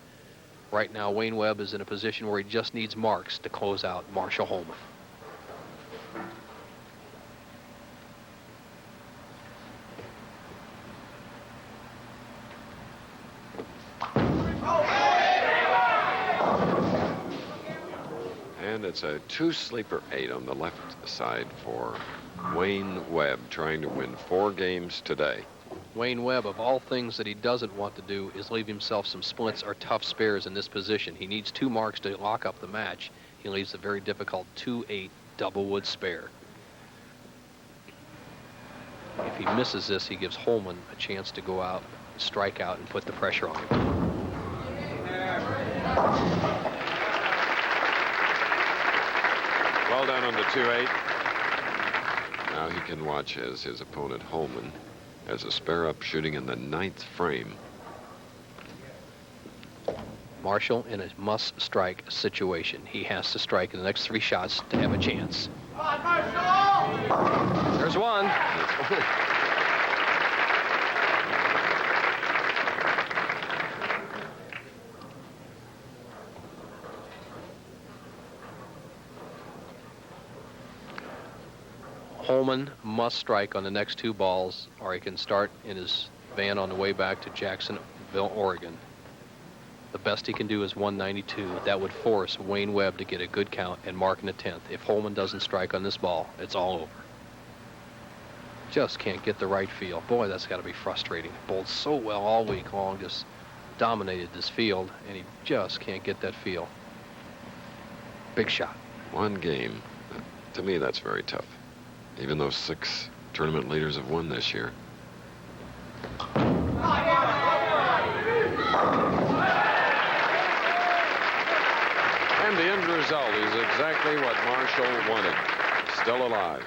Right now, Wayne Webb is in a position where he just needs marks to close out Marshall Holman. And it's a 2-sleeper 8 on the left side for Wayne Webb, trying to win 4 games today. Wayne Webb, of all things that he doesn't want to do, is leave himself some splits or tough spares in this position. He needs 2 marks to lock up the match. He leaves a very difficult 2-8 double wood spare. If he misses this, he gives Holman a chance to go out, strike out, and put the pressure on him. Well done on the 2-8. Now he can watch as his opponent Holman has a spare up shooting in the 9th frame. Marshall in a must-strike situation. He has to strike in the next 3 shots to have a chance. There's one. Holman must strike on the next 2 balls, or he can start in his van on the way back to Jacksonville, Oregon. The best he can do is 192. That would force Wayne Webb to get a good count and mark in the 10th. If Holman doesn't strike on this ball, it's all over. Just can't get the right feel. Boy, that's got to be frustrating. Bowled so well all week long, just dominated this field, and he just can't get that feel. Big shot. 1 game. To me, that's very tough. Even though 6 tournament leaders have won this year. And the end result is exactly what Marshall wanted. Still alive.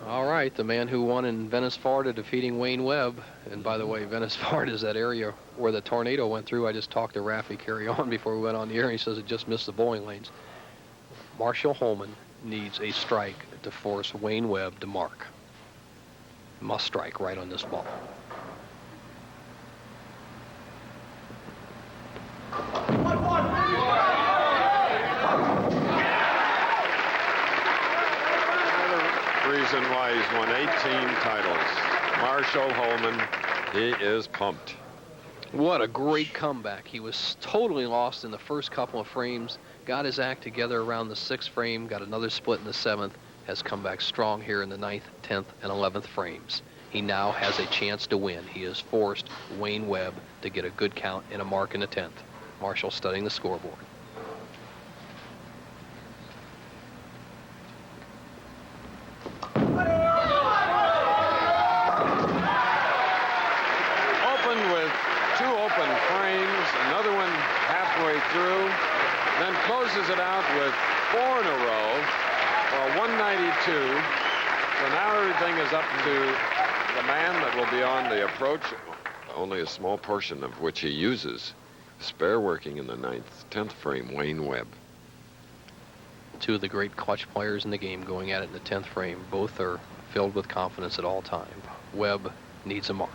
All right, the man who won in Venice, Florida, defeating Wayne Webb. And by the way, Venice, Florida is that area where the tornado went through. I just talked to Rafi Carry On before we went on the air, and he says it just missed the bowling lanes. Marshall Holman needs a strike to force Wayne Webb to mark. Must strike right on this ball. The reason why why he's won 18 titles. Marshall Holman, he is pumped. What a great comeback. He was totally lost in the first couple of frames, got his act together around the 6th frame, got another split in the 7th, has come back strong here in the 9th, 10th, and 11th frames. He now has a chance to win. He has forced Wayne Webb to get a good count and a mark in the 10th. Marshall studying the scoreboard. Opened with 2 open frames, another one halfway through, then closes it out with 4 in a row for a 192. So now everything is up to the man that will be on the approach, only a small portion of which he uses. Spare working in the 9th, 10th frame, Wayne Webb. Two of the great clutch players in the game going at it in the 10th frame. Both are filled with confidence at all time. Webb needs a mark.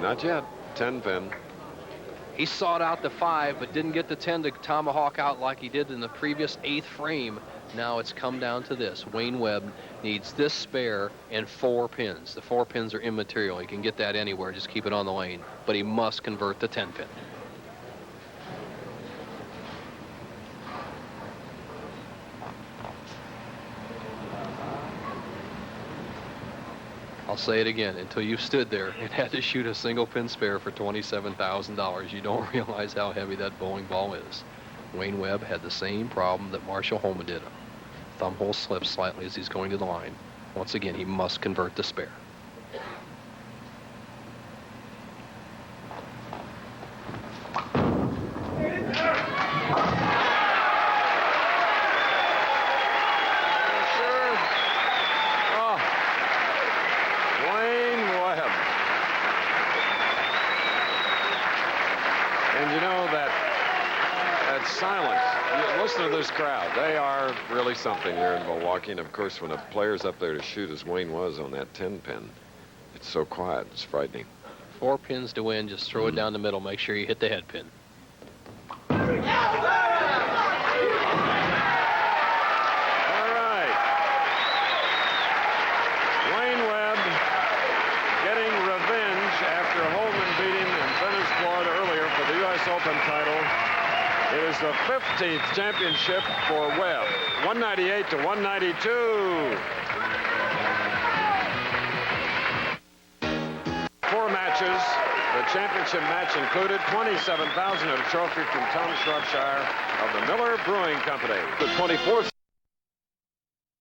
Not yet. 10 pin. He sought out the 5, but didn't get the 10 to tomahawk out like he did in the previous 8th frame. Now it's come down to this. Wayne Webb needs this spare and 4 pins. The 4 pins are immaterial. He can get that anywhere. Just keep it on the lane. But he must convert the 10 pin. I'll say it again, until you stood there and had to shoot a single pin spare for $27,000, you don't realize how heavy that bowling ball is. Wayne Webb had the same problem that Marshall Holman did. Thumb hole slips slightly as he's going to the line. Once again, he must convert the spare. And you know that silence. Listen to this crowd. They are really something here in Milwaukee. And of course, when a player's up there to shoot as Wayne was on that 10 pin, it's so quiet. It's frightening. 4 pins to win. Just throw it down the middle. Make sure you hit the head pin. All right. Wayne Webb getting revenge after Holman beat him in Venice, Florida earlier for the U.S. Open title. It is the 15th championship for Webb. 198 to 192. 4 matches. The championship match included $27,000 and a trophy from Tom Shropshire of the Miller Brewing Company. The 24th